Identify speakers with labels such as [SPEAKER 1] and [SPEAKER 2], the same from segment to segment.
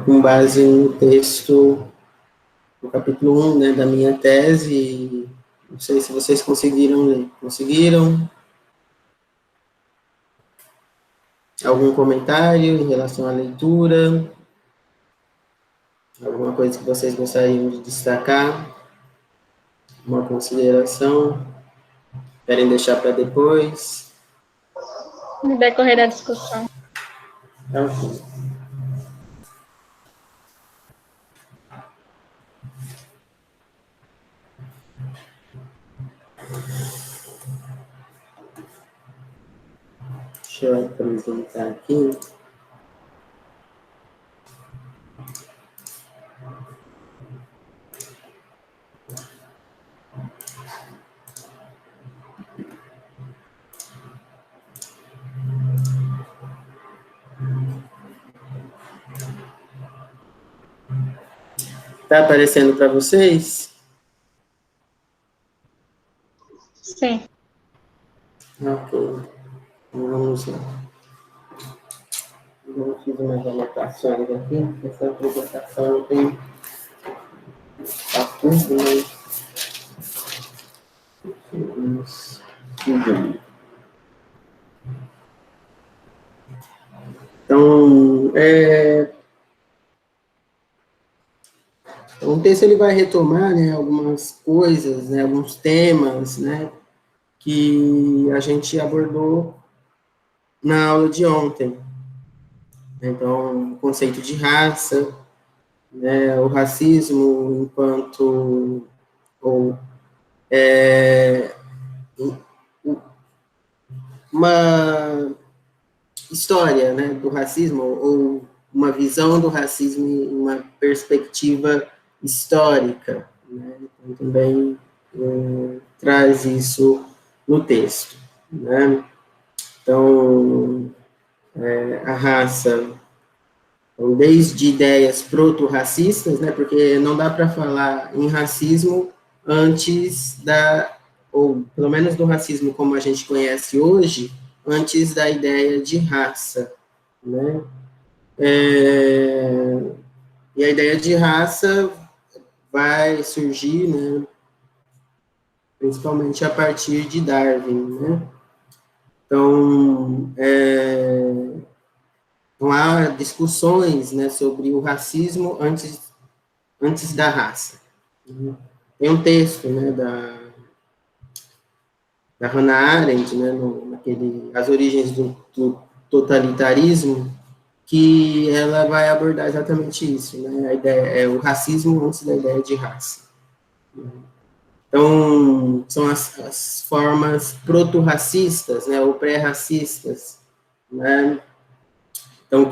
[SPEAKER 1] com base no texto do capítulo 1, né, da minha tese. Não sei se vocês conseguiram ler. Conseguiram? Algum comentário em relação à leitura? Alguma coisa que vocês gostariam de destacar? Uma consideração? Querem deixar para depois?
[SPEAKER 2] No decorrer da discussão.
[SPEAKER 1] Ok. Deixa eu apresentar aqui. Está aparecendo para vocês?
[SPEAKER 2] Sim.
[SPEAKER 1] Ok. Vamos lá. Eu fiz umas anotações aqui. Essa apresentação tem bastante, mas vamos seguir. Então, o texto ele vai retomar, né, algumas coisas, né, alguns temas, né, que a gente abordou na aula de ontem. Então, o conceito de raça, né, o racismo enquanto ou uma história, né, do racismo ou uma visão do racismo em uma perspectiva histórica, né? Então, também traz isso no texto, né? Então, a raça, então, desde ideias proto-racistas, né, porque não dá para falar em racismo antes ou pelo menos do racismo como a gente conhece hoje, antes da ideia de raça, né? E a ideia de raça vai surgir, né, principalmente a partir de Darwin, né? Então, então há discussões, né, sobre o racismo antes da raça. Tem um texto, né, da Hannah Arendt, né, naquele As Origens do Totalitarismo, que ela vai abordar exatamente isso, né, a ideia é o racismo antes da ideia de raça. Então, são as formas proto-racistas, né, ou pré-racistas, né, então,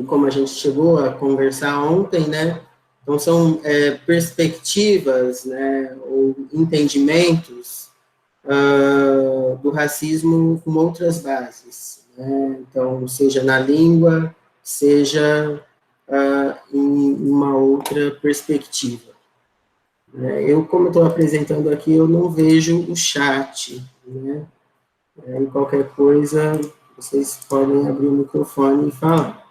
[SPEAKER 1] como a gente chegou a conversar ontem, né, então são perspectivas, né, ou entendimentos do racismo com outras bases, né, então, seja na língua, seja em uma outra perspectiva. Eu, como estou apresentando aqui, eu não vejo o chat, né, e qualquer coisa, vocês podem abrir o microfone e falar.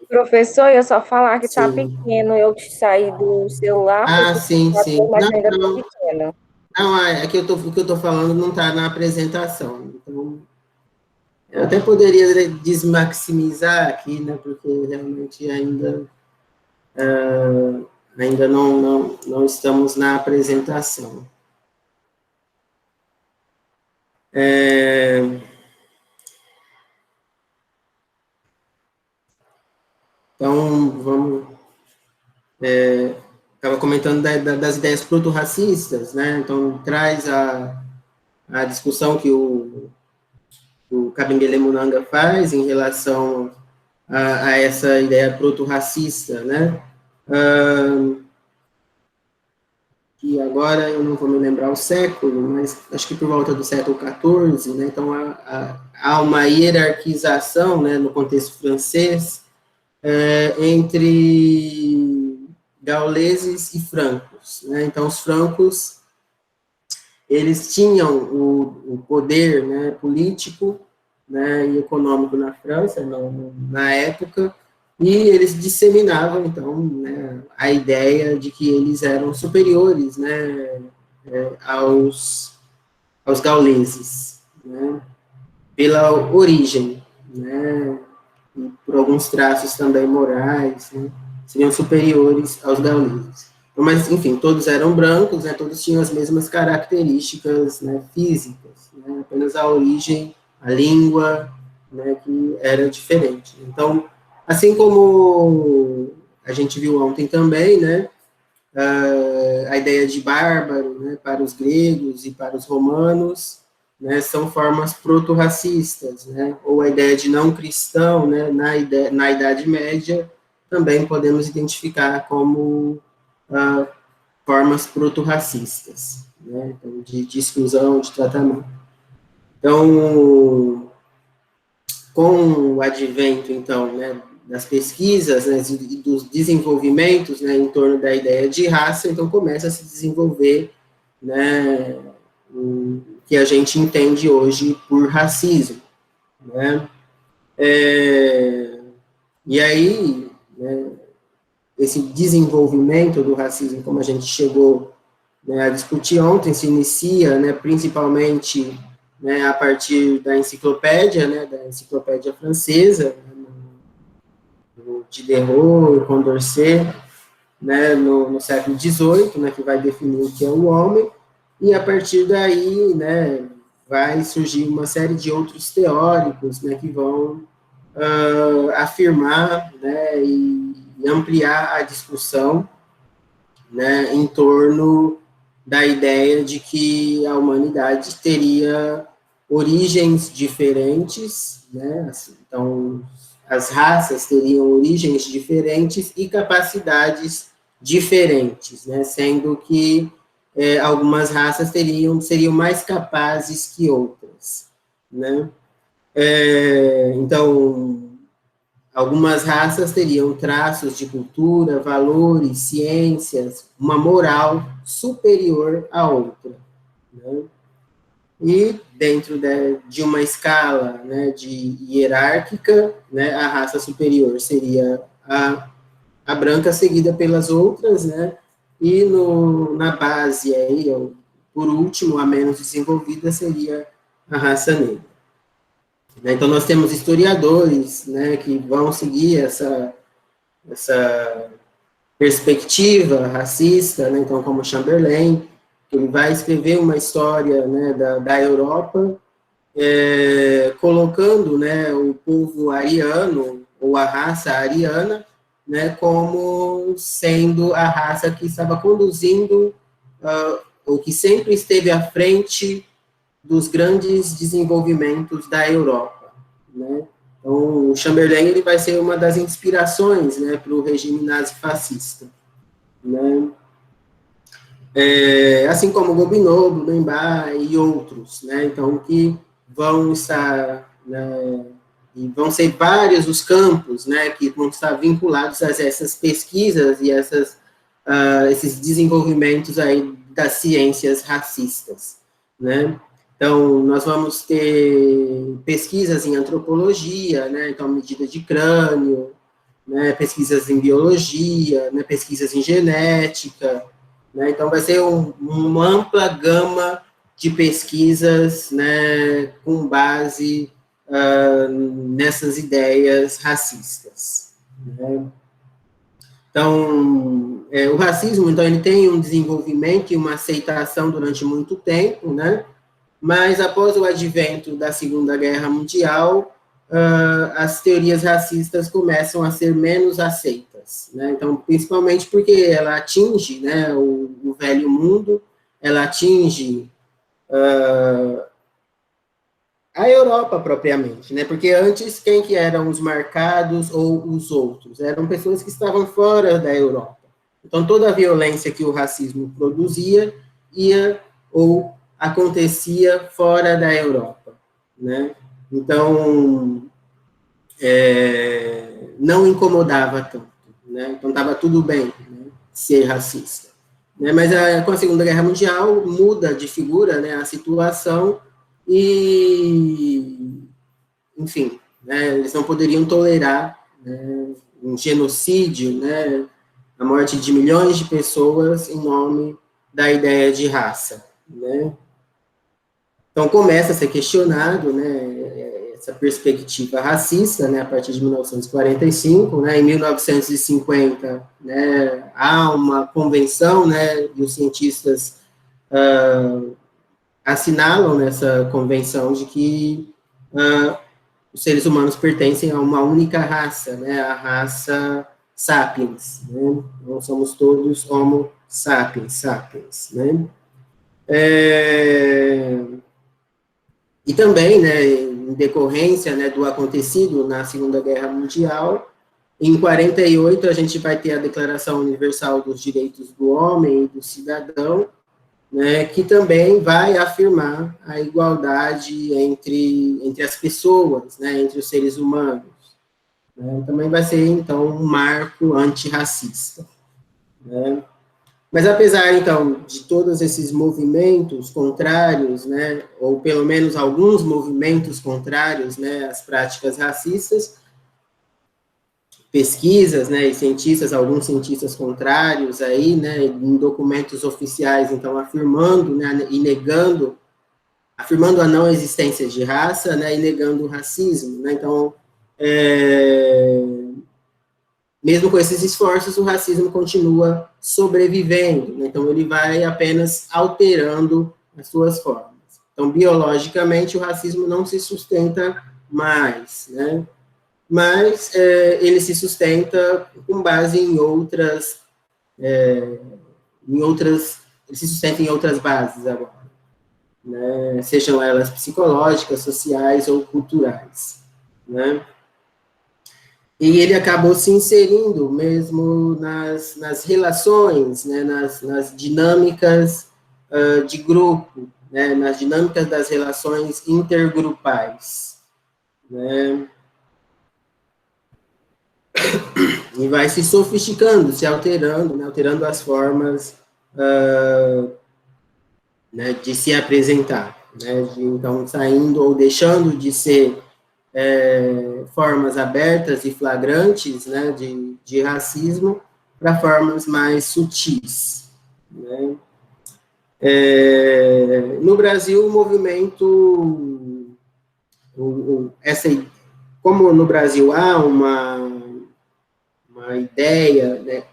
[SPEAKER 3] Professor, eu só falar que está
[SPEAKER 1] Sim.
[SPEAKER 3] pequeno, eu saí do celular,
[SPEAKER 1] Sim.
[SPEAKER 3] mas ainda está pequeno.
[SPEAKER 1] Não, é que o que eu estou falando não está na apresentação. Então, eu até poderia desmaximizar aqui, né, porque realmente ainda não estamos na apresentação. Então, vamos... Estava comentando das ideias proto-racistas, né? Então, traz a discussão que o Kabengele Munanga faz em relação a essa ideia proto-racista, né? Que agora eu não vou me lembrar o século, mas acho que por volta do século XIV, né? Então, há uma hierarquização, né, no contexto francês, entre gauleses e francos, né? Então, os francos, eles tinham o poder, né, político, né, e econômico na França, na época, e eles disseminavam, então, né, a ideia de que eles eram superiores, né, aos gauleses, né, pela origem, né, e por alguns traços também morais, né, seriam superiores aos gauleses. Mas, enfim, todos eram brancos, né, todos tinham as mesmas características, né, físicas, né, apenas a origem, a língua, né, que era diferente. Então, assim como a gente viu ontem também, né, a ideia de bárbaro, né, para os gregos e para os romanos, né, são formas proto-racistas, né, ou a ideia de não cristão, né, na Idade Média, também podemos identificar como formas proto-racistas, né, então, de exclusão, de tratamento. Então, com o advento, então, né, das pesquisas, né, e dos desenvolvimentos, né, em torno da ideia de raça, então começa a se desenvolver, né, o que a gente entende hoje por racismo, né. E aí, né, esse desenvolvimento do racismo, como a gente chegou, né, a discutir ontem, se inicia, né, principalmente, né, a partir da enciclopédia, né, da enciclopédia francesa, do Diderot e Condorcet, né, no século XVIII, né, que vai definir o que é o homem, e a partir daí, né, vai surgir uma série de outros teóricos, né, que vão afirmar, né, e ampliar a discussão, né, em torno da ideia de que a humanidade teria origens diferentes, né, assim, então as raças teriam origens diferentes e capacidades diferentes, né, sendo que algumas raças seriam mais capazes que outras, né. Então, algumas raças teriam traços de cultura, valores, ciências, uma moral superior à outra, né? E dentro de uma escala, né, de hierárquica, né, a raça superior seria a branca, seguida pelas outras, né, e na base, aí, por último, a menos desenvolvida, seria a raça negra. Então, nós temos historiadores, né, que vão seguir essa perspectiva racista, né, então, como Chamberlain, que ele vai escrever uma história, né, da Europa, colocando, né, o povo ariano, ou a raça ariana, né, como sendo a raça que estava conduzindo, ou que sempre esteve à frente dos grandes desenvolvimentos da Europa, né? Então, o Chamberlain ele vai ser uma das inspirações, né, para o regime nazi-fascista, né? Assim como Gobineau, Bemba e outros, né? Então, que vão estar, né, e vão ser vários os campos, né, que vão estar vinculados a essas pesquisas e esses desenvolvimentos aí das ciências racistas, né? Então, nós vamos ter pesquisas em antropologia, né, então, medida de crânio, né, pesquisas em biologia, né, pesquisas em genética, né, então vai ser uma ampla gama de pesquisas, né, com base nessas ideias racistas, né. Então, o racismo, então, ele tem um desenvolvimento e uma aceitação durante muito tempo, né, mas após o advento da Segunda Guerra Mundial, as teorias racistas começam a ser menos aceitas, né? Então, principalmente porque ela atinge, né, o velho mundo, ela atinge a Europa propriamente, né? Porque antes, quem que eram os marcados ou os outros? Eram pessoas que estavam fora da Europa. Então, toda a violência que o racismo produzia ia ou acontecia fora da Europa, né? Então, não incomodava tanto, né? Então, estava tudo bem, né, ser racista, né? Mas com a Segunda Guerra Mundial muda de figura, né, a situação, e enfim, né, eles não poderiam tolerar, né, um genocídio, né, a morte de milhões de pessoas em nome da ideia de raça, né. Então, começa a ser questionado, né, essa perspectiva racista, né, a partir de 1945, né, em 1950, né, há uma convenção, né, e os cientistas assinalam nessa convenção de que os seres humanos pertencem a uma única raça, né, a raça sapiens, né, nós somos todos homo sapiens, sapiens, né. E também, né, em decorrência, né, do acontecido na Segunda Guerra Mundial, em 48 a gente vai ter a Declaração Universal dos Direitos do Homem e do Cidadão, né, que também vai afirmar a igualdade entre as pessoas, né, entre os seres humanos. Né, também vai ser, então, um marco antirracista. Né. Mas apesar, então, de todos esses movimentos contrários, né, ou pelo menos alguns movimentos contrários, né, às práticas racistas, pesquisas, né, e cientistas, alguns cientistas contrários aí, né, em documentos oficiais, então, afirmando, né, e negando, afirmando a não existência de raça, né, e negando o racismo, né, então, mesmo com esses esforços, o racismo continua sobrevivendo, né? Então ele vai apenas alterando as suas formas. Então, biologicamente, o racismo não se sustenta mais, né? Mas ele se sustenta com base em outras, ele se sustenta em outras bases agora, né? Sejam elas psicológicas, sociais ou culturais, né? E ele acabou se inserindo mesmo nas relações, né, nas dinâmicas de grupo, né, nas dinâmicas das relações intergrupais, né, e vai se sofisticando, se alterando, né, alterando as formas né, de se apresentar, né, então saindo ou deixando de ser formas abertas e flagrantes, né, de racismo para formas mais sutis, né. No Brasil, o movimento, como no Brasil há uma ideia, né,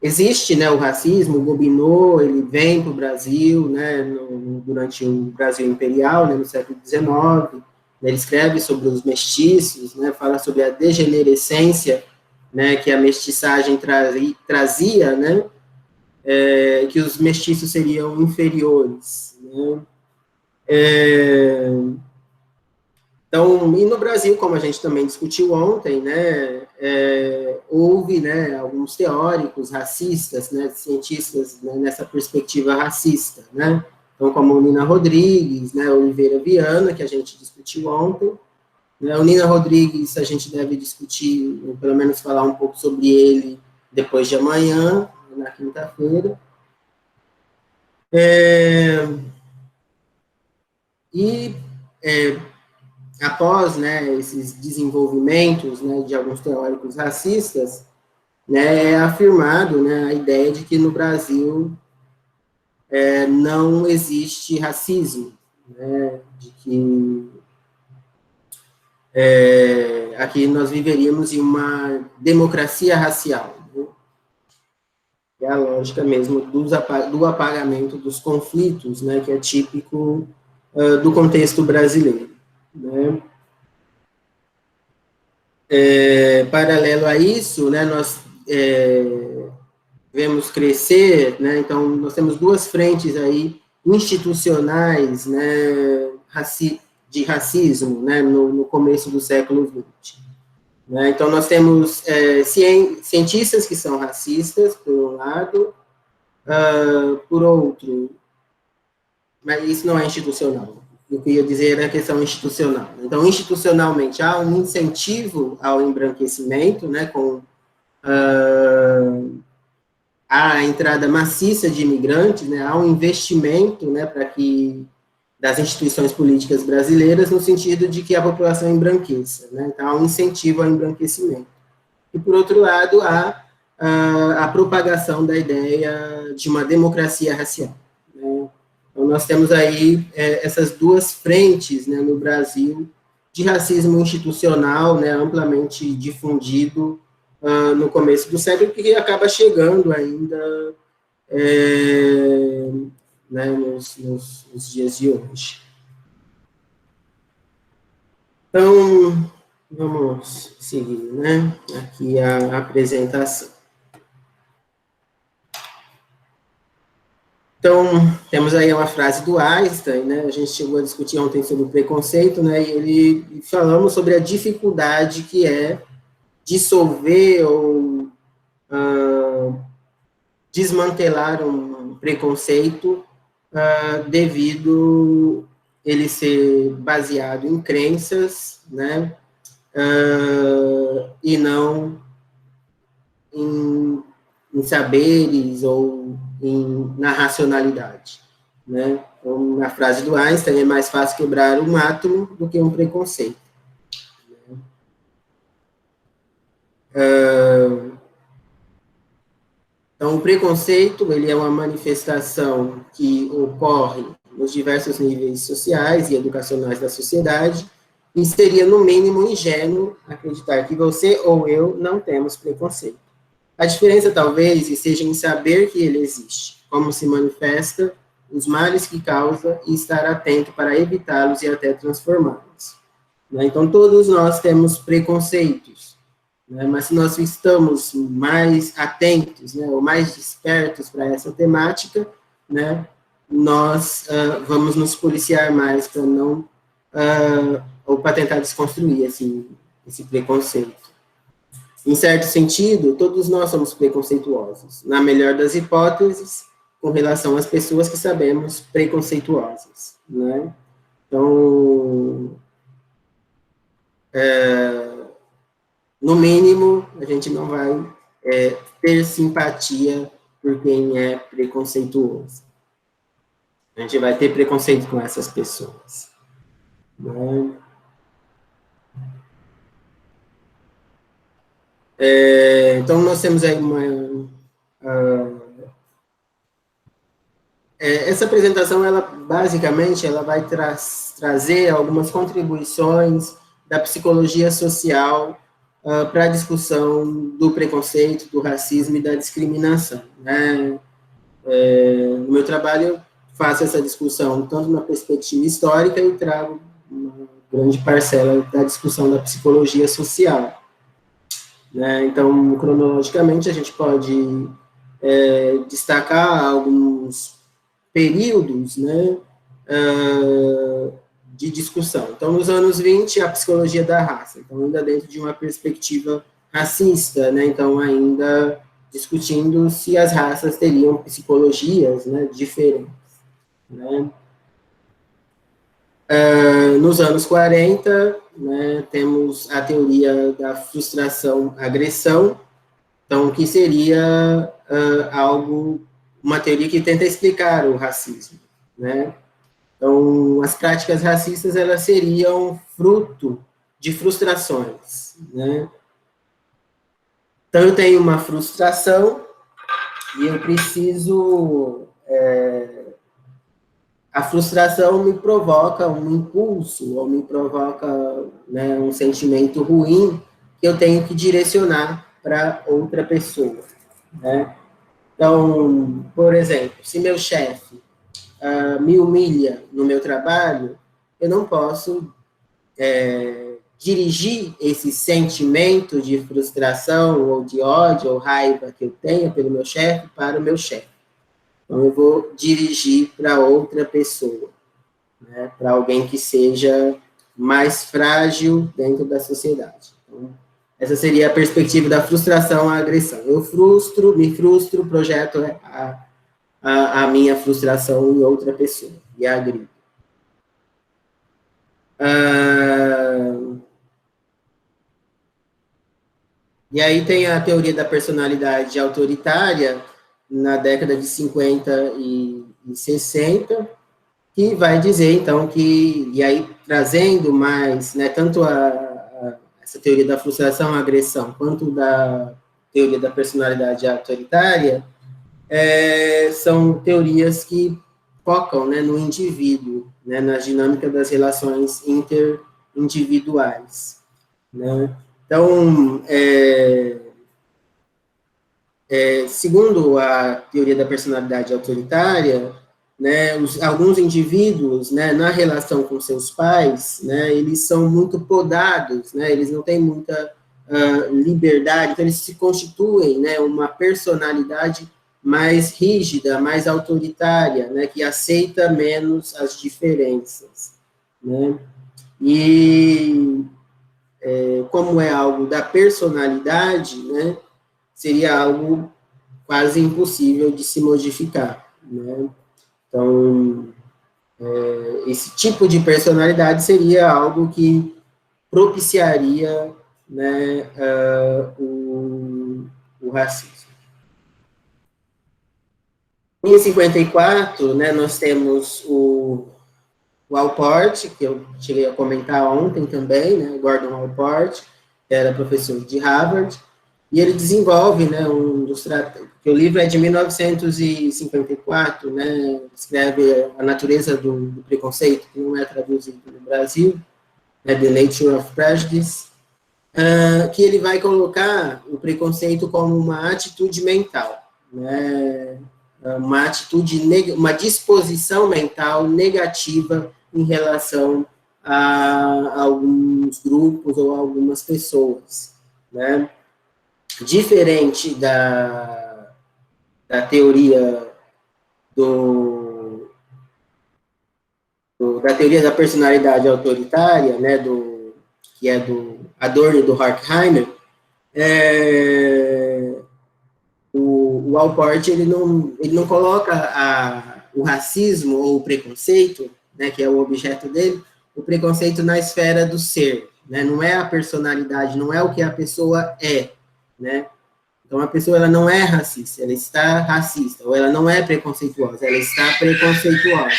[SPEAKER 1] existe, né, o racismo, o Gobineau, ele vem para o Brasil, né, durante o Brasil Imperial, né, no século XIX, ele escreve sobre os mestiços, né, fala sobre a degenerescência, né, que a mestiçagem trazia, né, que os mestiços seriam inferiores, né. Então, e no Brasil, como a gente também discutiu ontem, né, houve, né, alguns teóricos racistas, né, cientistas, né, nessa perspectiva racista, né, então, como Nina Rodrigues, né, Oliveira Viana, que a gente discutiu ontem, né, o Nina Rodrigues a gente deve discutir, ou pelo menos falar um pouco sobre ele depois de amanhã, na quinta-feira. Após, né, esses desenvolvimentos, né, de alguns teóricos racistas, né, é afirmado, né, a ideia de que no Brasil não existe racismo, né, de que aqui nós viveríamos em uma democracia racial, né, é a lógica mesmo do apagamento dos conflitos, né, que é típico do contexto brasileiro, né. Paralelo a isso, né, nós vemos crescer, né, então nós temos duas frentes aí institucionais, né, de racismo, né, no começo do século XX. Né, então nós temos cientistas que são racistas, por um lado, por outro, mas isso não é institucional. Eu queria dizer a questão institucional. Então, institucionalmente, há um incentivo ao embranquecimento, né, com a entrada maciça de imigrantes, né, há um investimento, né, para que das instituições políticas brasileiras, no sentido de que a população embranqueça, né? Então, há um incentivo ao embranquecimento. E, por outro lado, há a propagação da ideia de uma democracia racial, né? Então, nós temos aí essas duas frentes, né, no Brasil, de racismo institucional, né, amplamente difundido no começo do século, que acaba chegando ainda né, nos dias de hoje. Então, vamos seguir, né, aqui a apresentação. Então, temos aí uma frase do Einstein, né, a gente chegou a discutir ontem sobre o preconceito, né, e falamos sobre a dificuldade que é dissolver ou desmantelar um preconceito devido ele ser baseado em crenças, né, e não em saberes ou na racionalidade, né? Então, na frase do Einstein, é mais fácil quebrar um átomo do que um preconceito. Então, o preconceito, ele é uma manifestação que ocorre nos diversos níveis sociais e educacionais da sociedade, e seria, no mínimo, ingênuo acreditar que você ou eu não temos preconceito. A diferença, talvez, seja em saber que ele existe, como se manifesta, os males que causa e estar atento para evitá-los e até transformá-los. Então, todos nós temos preconceitos, né? Mas se nós estamos mais atentos, né, ou mais despertos para essa temática, né, nós vamos nos policiar mais para não, ou para tentar desconstruir esse preconceito. Em certo sentido, todos nós somos preconceituosos, na melhor das hipóteses, com relação às pessoas que sabemos preconceituosas, né? Então, no mínimo, a gente não vai ter simpatia por quem é preconceituoso. A gente vai ter preconceito com essas pessoas, né? Então, nós temos aí essa apresentação, ela basicamente, ela vai trazer algumas contribuições da psicologia social para a discussão do preconceito, do racismo e da discriminação, né? No meu trabalho, eu faço essa discussão tanto na perspectiva histórica e trago uma grande parcela da discussão da psicologia social, né? Então, cronologicamente, a gente pode destacar alguns períodos, né, de discussão. Então, nos anos 20, a psicologia da raça, então, ainda dentro de uma perspectiva racista, né, então, ainda discutindo se as raças teriam psicologias, né, diferentes, né. Nos anos 40, né, temos a teoria da frustração-agressão, então, que seria uma teoria que tenta explicar o racismo, né? Então, as práticas racistas, elas seriam fruto de frustrações, né? Então, eu tenho uma frustração e eu preciso... a frustração me provoca um impulso, ou me provoca, né, um sentimento ruim que eu tenho que direcionar para outra pessoa, né? Então, por exemplo, se meu chefe me humilha no meu trabalho, eu não posso dirigir esse sentimento de frustração, ou de ódio, ou raiva que eu tenho pelo meu chefe para o meu chefe. Então, eu vou dirigir para outra pessoa, né, para alguém que seja mais frágil dentro da sociedade. Então, essa seria a perspectiva da frustração à agressão. Eu me frustro, projeto a minha frustração em outra pessoa, e agrido. E aí tem a teoria da personalidade autoritária, na década de 50 e 60, que vai dizer, então, que, e aí trazendo mais, né, tanto essa teoria da frustração, agressão, quanto da teoria da personalidade autoritária, são teorias que focam, né, no indivíduo, né, na dinâmica das relações interindividuais, né. Então, segundo a teoria da personalidade autoritária, né, alguns indivíduos, né, na relação com seus pais, né, eles são muito podados, né, eles não têm muita liberdade, então eles se constituem, né, uma personalidade mais rígida, mais autoritária, né, que aceita menos as diferenças, né, e como é algo da personalidade, né, seria algo quase impossível de se modificar, né? Então, esse tipo de personalidade seria algo que propiciaria, né, o racismo. Em 54, né, nós temos o Allport, que eu cheguei a comentar ontem também, né, Gordon Allport, que era professor de Harvard, e ele desenvolve, né, que o livro é de 1954, né, escreve a natureza do preconceito, que não é traduzido no Brasil, né, The Nature of Prejudice, que ele vai colocar o preconceito como uma atitude mental, né, uma disposição mental negativa em relação a alguns grupos ou algumas pessoas, né? Diferente da teoria da teoria da personalidade autoritária, né, que é do Adorno e do Horkheimer, o Allport ele não coloca o racismo ou o preconceito, né, que é o objeto dele, o preconceito na esfera do ser, né, não é a personalidade, não é o que a pessoa é, né. Então, a pessoa ela não é racista, ela está racista, ou ela não é preconceituosa, ela está preconceituosa.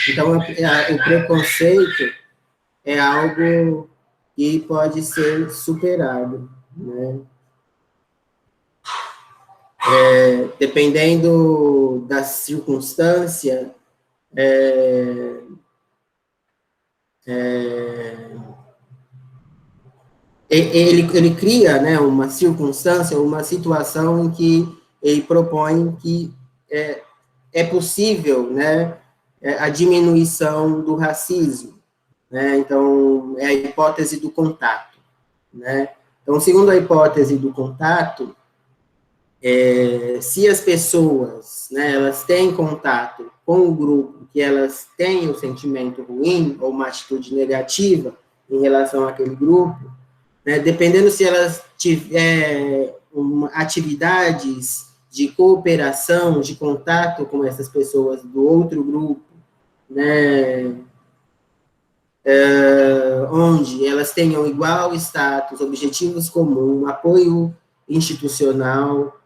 [SPEAKER 1] Então, o preconceito é algo que pode ser superado, né? Dependendo da circunstância, ele cria, né, uma circunstância, uma situação em que ele propõe que é possível, né, a diminuição do racismo, né? Então, é a hipótese do contato, né? Então, segundo a hipótese do contato, se as pessoas, né, elas têm contato com o grupo, que elas têm um sentimento ruim ou uma atitude negativa em relação àquele grupo, né, dependendo se elas tiverem atividades de cooperação, de contato com essas pessoas do outro grupo, né, onde elas tenham igual status, objetivos comuns, apoio institucional,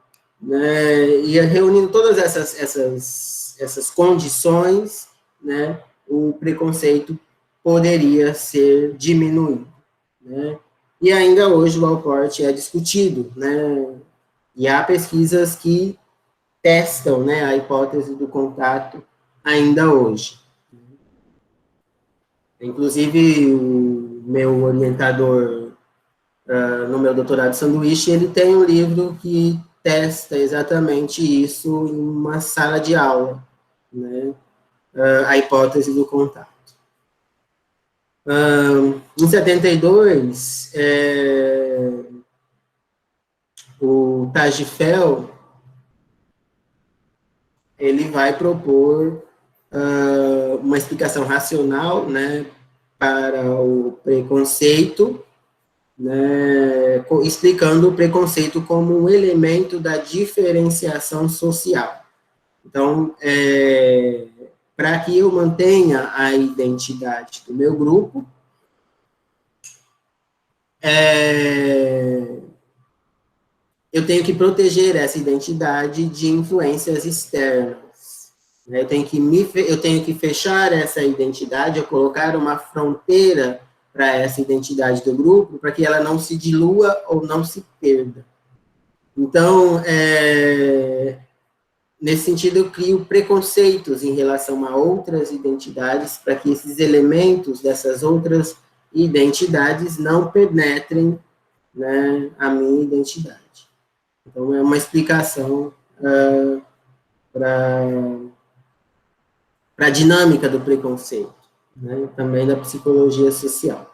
[SPEAKER 1] né, e reunindo todas essas condições, né, o preconceito poderia ser diminuído, né. E ainda hoje o Allport é discutido, né, e há pesquisas que testam, né, a hipótese do contato ainda hoje. Inclusive, o meu orientador no meu doutorado de sanduíche, ele tem um livro que testa exatamente isso em uma sala de aula, né, a hipótese do contato. Em 72, o Tagifel, ele vai propor uma explicação racional, né, para o preconceito, né, explicando o preconceito como um elemento da diferenciação social. Então, para que eu mantenha a identidade do meu grupo, eu tenho que proteger essa identidade de influências externas, Eu tenho que fechar essa identidade, eu colocar uma fronteira para essa identidade do grupo, para que ela não se dilua ou não se perda. Então, nesse sentido, eu crio preconceitos em relação a outras identidades, para que esses elementos dessas outras identidades não penetrem, né, a minha identidade. Então, é uma explicação para a dinâmica do preconceito, né, também da psicologia social.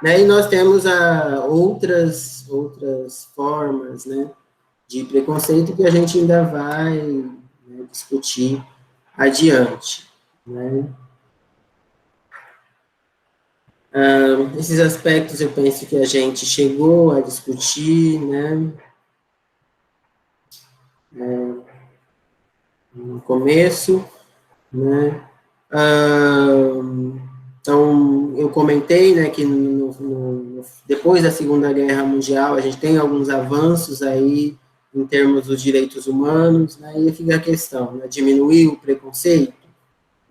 [SPEAKER 1] Né, e nós temos outras formas, né, de preconceito que a gente ainda vai, né, discutir adiante. Né. Esses aspectos eu penso que a gente chegou a discutir, né, no começo, né. Então, eu comentei, né, que depois da Segunda Guerra Mundial, a gente tem alguns avanços aí em termos dos direitos humanos, né, e fica a questão, né, diminuir o preconceito,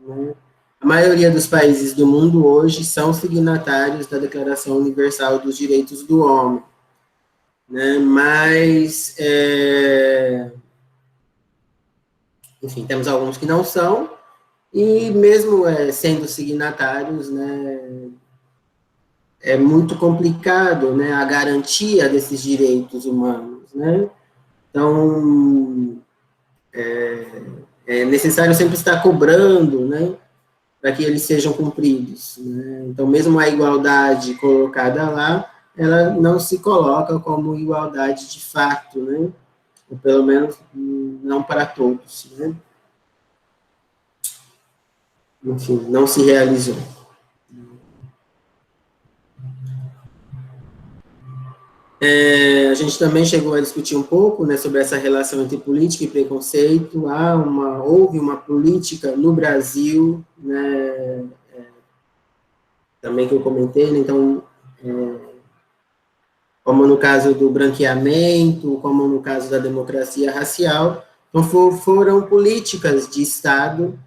[SPEAKER 1] né. A maioria dos países do mundo hoje são signatários da Declaração Universal dos Direitos do Homem, né, mas, enfim, temos alguns que não são, e mesmo sendo signatários, né, é muito complicado, né, a garantia desses direitos humanos, né. Então, é necessário sempre estar cobrando, né, para que eles sejam cumpridos, né. Então, mesmo a igualdade colocada lá, ela não se coloca como igualdade de fato, né, ou pelo menos não para todos, né. Enfim, não se realizou. A gente também chegou a discutir um pouco, né, sobre essa relação entre política e preconceito. Houve uma política no Brasil, né, também que eu comentei, né, então, como no caso do branqueamento, como no caso da democracia racial, então foram políticas de Estado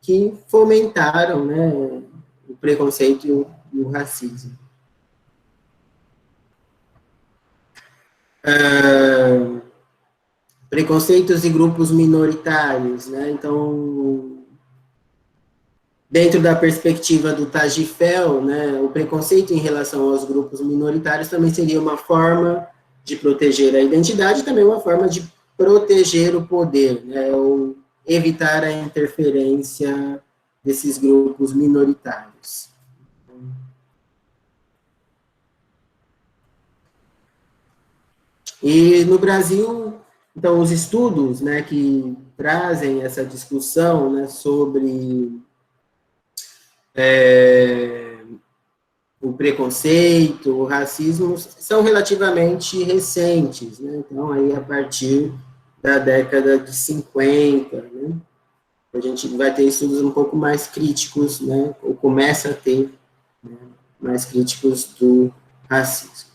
[SPEAKER 1] que fomentaram, né, o preconceito e o racismo. Preconceitos e grupos minoritários, né, então, dentro da perspectiva do Tagifel, né, o preconceito em relação aos grupos minoritários também seria uma forma de proteger a identidade, também uma forma de proteger o poder, né, ou evitar a interferência desses grupos minoritários. E no Brasil, então, os estudos, né, que trazem essa discussão, né, sobre o preconceito, o racismo, são relativamente recentes, né, então, aí a partir da década de 50, né, a gente vai ter estudos um pouco mais críticos, né, ou começa a ter, né, mais críticos do racismo.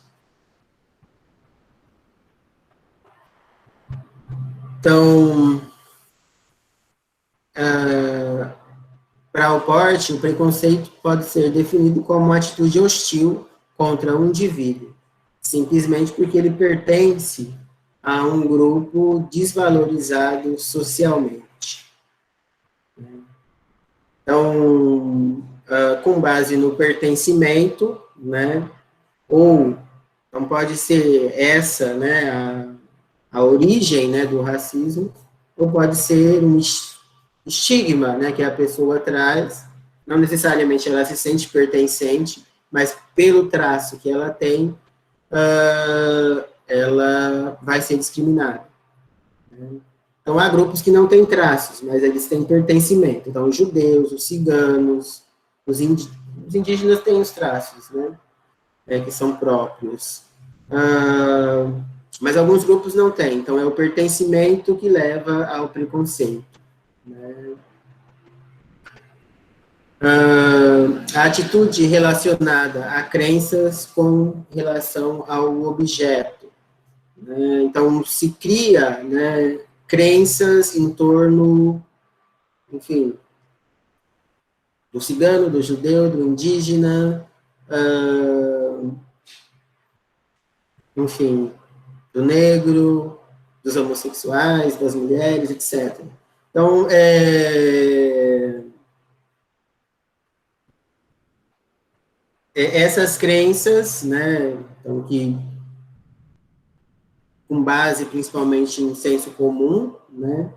[SPEAKER 1] Então, para o Porte, o preconceito pode ser definido como uma atitude hostil contra um indivíduo, simplesmente porque ele pertence a um grupo desvalorizado socialmente. Então, com base no pertencimento, né, ou não pode ser essa, né, a origem, né, do racismo, ou pode ser um estigma, né, que a pessoa traz, não necessariamente ela se sente pertencente, mas pelo traço que ela tem, ela vai ser discriminada. Então, há grupos que não têm traços, mas eles têm pertencimento. Então, os judeus, os ciganos, os indígenas têm os traços, né, que são próprios. Mas alguns grupos não têm, então é o pertencimento que leva ao preconceito. Né? A atitude relacionada a crenças com relação ao objeto. Né? Então, se cria, né, crenças em torno enfim, do cigano, do judeu, do indígena, enfim, do negro, dos homossexuais, das mulheres, etc. Então, essas crenças, né, então, que com base principalmente em senso comum, né,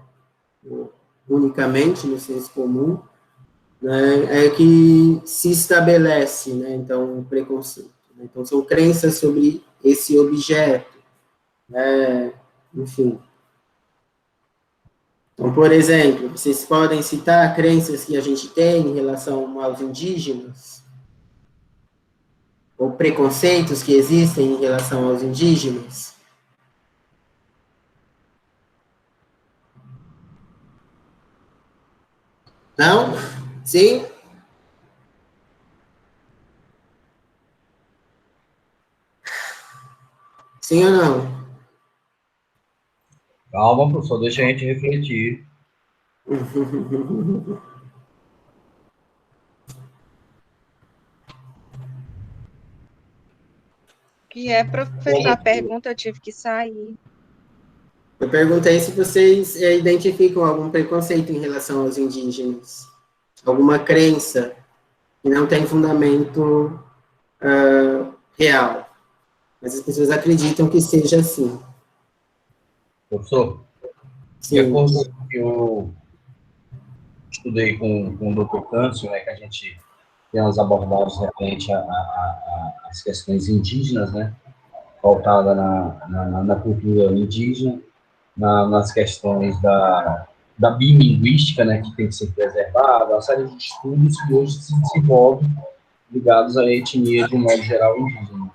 [SPEAKER 1] unicamente no senso comum, né, é que se estabelece, né, então, o preconceito. Né? Então, são crenças sobre esse objeto, né, enfim. Então, por exemplo, vocês podem citar crenças que a gente tem em relação aos indígenas, ou preconceitos que existem em relação aos indígenas? Não? Sim? Sim ou não?
[SPEAKER 4] Calma, professor, deixa a gente refletir.
[SPEAKER 5] Que é, professor, a pergunta, eu tive que sair.
[SPEAKER 1] Eu perguntei se vocês identificam algum preconceito em relação aos indígenas, alguma crença que não tem fundamento real, mas as pessoas acreditam que seja assim.
[SPEAKER 4] Professor, de
[SPEAKER 1] Sim.
[SPEAKER 4] acordo com o que eu estudei com o Dr. Câncio, né, que a gente tem umas abordagens referentes às questões indígenas, né, voltada na cultura indígena, nas questões da bilinguística, né, que tem que ser preservada, uma série de estudos que hoje se desenvolvem ligados à etnia, de um modo geral, indígena.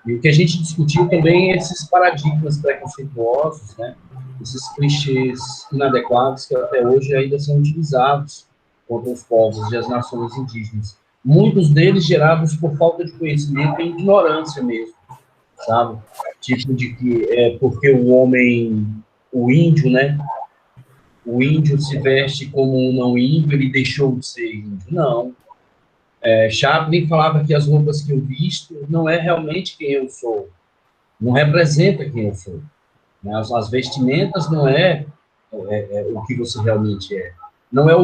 [SPEAKER 4] E o que a gente discutiu também é esses paradigmas preconceituosos, né, esses clichês inadequados que até hoje ainda são utilizados contra os povos e as nações indígenas. Muitos deles gerados por falta de conhecimento e ignorância mesmo, sabe? Tipo de que é porque o homem, o índio, né? O índio se veste como um não índio, ele deixou de ser índio. Não. Chaplin falava que as roupas que eu visto não é realmente quem eu sou, não representa quem eu sou. Né? As vestimentas não é o que você realmente é. Não é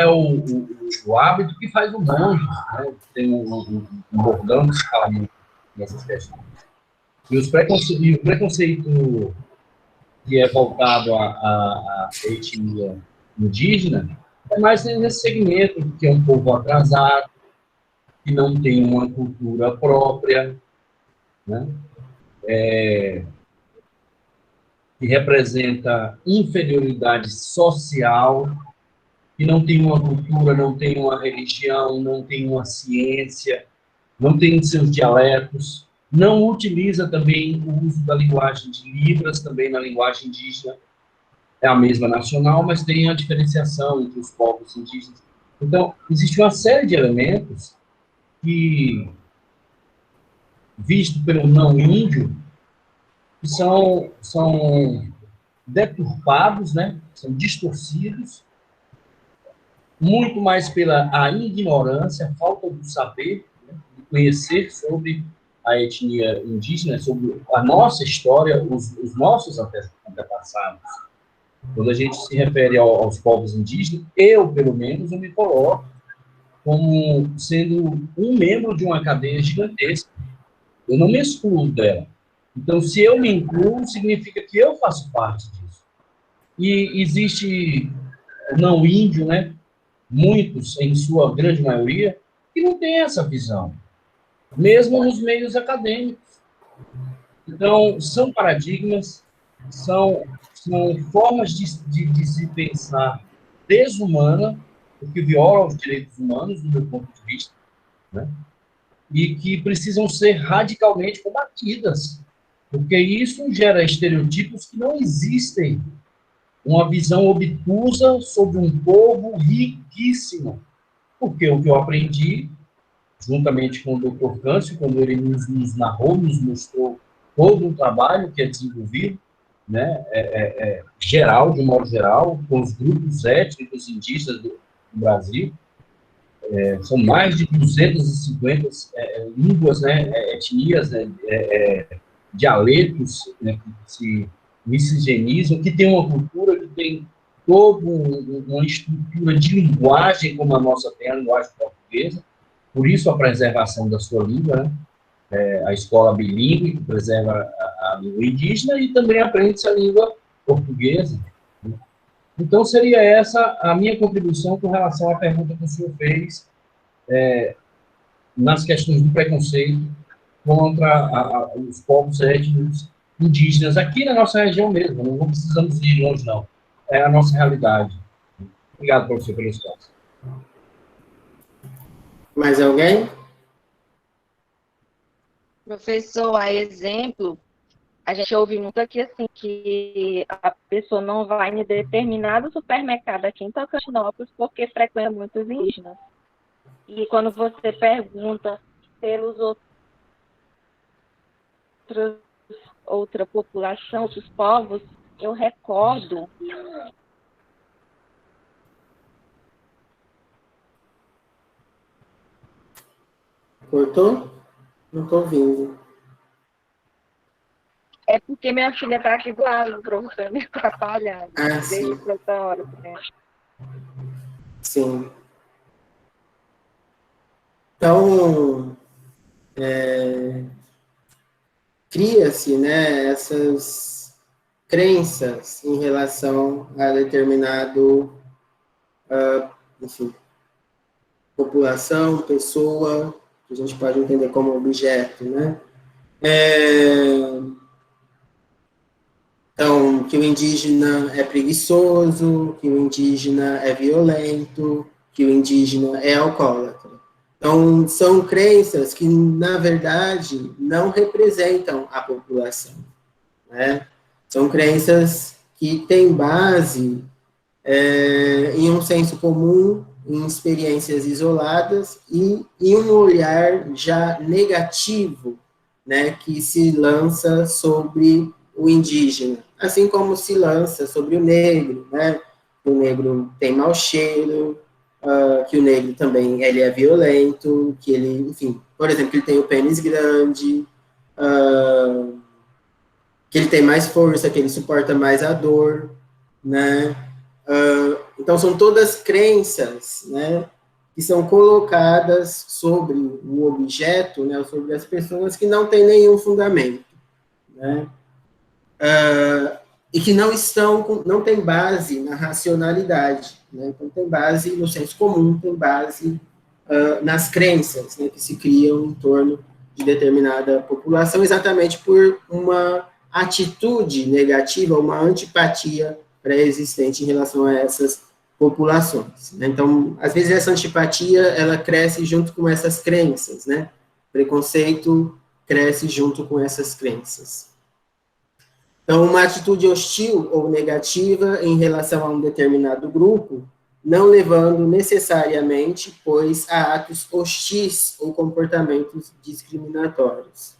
[SPEAKER 4] o hábito que faz o monge. Né? Tem um bordão que se fala nessas questões. E o preconceito que é voltado à etnia indígena é mais nesse segmento, que é um povo atrasado, que não tem uma cultura própria, né? Que representa inferioridade social, que não tem uma cultura, não tem uma religião, não tem uma ciência, não tem seus dialetos, não utiliza também o uso da linguagem de Libras, também na linguagem indígena, é a mesma nacional, mas tem a diferenciação entre os povos indígenas. Então, existe uma série de elementos que, visto pelo não índio, que são deturpados, né? São distorcidos, muito mais pela a ignorância, a falta do saber, né? De conhecer sobre a etnia indígena, sobre a nossa história, os nossos antepassados. Quando a gente se refere aos povos indígenas, eu, pelo menos, eu me coloco como sendo um membro de uma cadeia gigantesca. Eu não me excluo dela. Então, se eu me incluo, significa que eu faço parte disso. E existe o não índio, né? Muitos, em sua grande maioria, que não tem essa visão, mesmo nos meios acadêmicos. Então, são paradigmas, são formas de se pensar desumana, o que viola os direitos humanos, do meu ponto de vista, né? E que precisam ser radicalmente combatidas, porque isso gera estereotipos que não existem, uma visão obtusa sobre um povo riquíssimo, porque o que eu aprendi, juntamente com o Dr. Câncio, quando ele nos narrou, nos mostrou todo um trabalho que é desenvolvido, né, geral, de um modo geral, com os grupos étnicos indígenas do Brasil. São mais de 250 línguas, né, etnias, né, dialetos, né, que se miscigenizam, que tem uma cultura, que tem toda uma estrutura de linguagem, como a nossa tem, a linguagem portuguesa, por isso a preservação da sua língua, né? A escola bilíngue, que preserva a língua indígena, e também aprende-se a língua portuguesa. Então, seria essa a minha contribuição com relação à pergunta que o senhor fez nas questões do preconceito contra os povos étnicos indígenas, aqui na nossa região mesmo, não precisamos ir longe, não. É a nossa realidade. Obrigado, professor, pelo espaço.
[SPEAKER 1] Mais alguém?
[SPEAKER 5] Professor, a exemplo, a gente ouve muito aqui, assim, que a pessoa não vai em determinado supermercado aqui em Tocantinópolis porque frequenta muitos indígenas. E quando você pergunta pelos outra população, outros povos, eu recordo.
[SPEAKER 1] Cortou? Não estou ouvindo.
[SPEAKER 5] É porque minha filha está aqui do lado, professor, me atrapalhando.
[SPEAKER 1] Ah, sim.
[SPEAKER 5] Desde essa hora, né?
[SPEAKER 1] Sim. Então, cria-se, né, essas crenças em relação a determinado, enfim, população, pessoa, que a gente pode entender como objeto, né? Então, que o indígena é preguiçoso, que o indígena é violento, que o indígena é alcoólatra. Então, são crenças que, na verdade, não representam a população, né? São crenças que têm base em um senso comum, em experiências isoladas e em um olhar já negativo, né, que se lança sobre o indígena, assim como se lança sobre o negro, né? O negro tem mau cheiro, que o negro também ele é violento, que ele, enfim, por exemplo, que ele tem o pênis grande, que ele tem mais força, que ele suporta mais a dor, né? Então, são todas crenças, né, que são colocadas sobre o objeto, né, sobre as pessoas que não têm nenhum fundamento, né? E que não tem base na racionalidade, né? Então, tem base no senso comum, tem base nas crenças, né, que se criam em torno de determinada população, exatamente por uma atitude negativa, uma antipatia pré-existente em relação a essas populações, né? Então, às vezes essa antipatia, ela cresce junto com essas crenças, né? Preconceito cresce junto com essas crenças. Então, uma atitude hostil ou negativa em relação a um determinado grupo, não levando necessariamente, pois, a atos hostis ou comportamentos discriminatórios.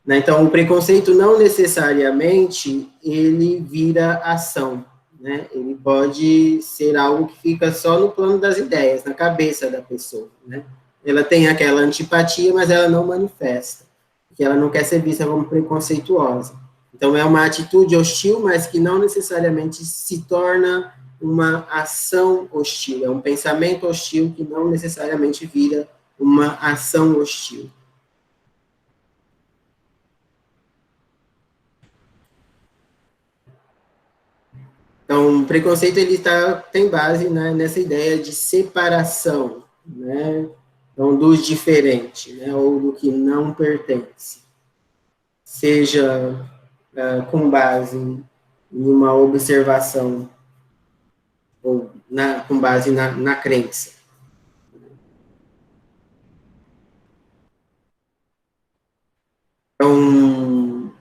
[SPEAKER 1] Então, o preconceito não necessariamente ele vira ação, né? Ele pode ser algo que fica só no plano das ideias, na cabeça da pessoa, né? Ela tem aquela antipatia, mas ela não manifesta, porque ela não quer ser vista como preconceituosa. Então, é uma atitude hostil, mas que não necessariamente se torna uma ação hostil, é um pensamento hostil que não necessariamente vira uma ação hostil. Então, o preconceito ele tem base, né, nessa ideia de separação, né, então, do diferente, né, ou do que não pertence, seja com base em uma observação ou com base na crença. Então,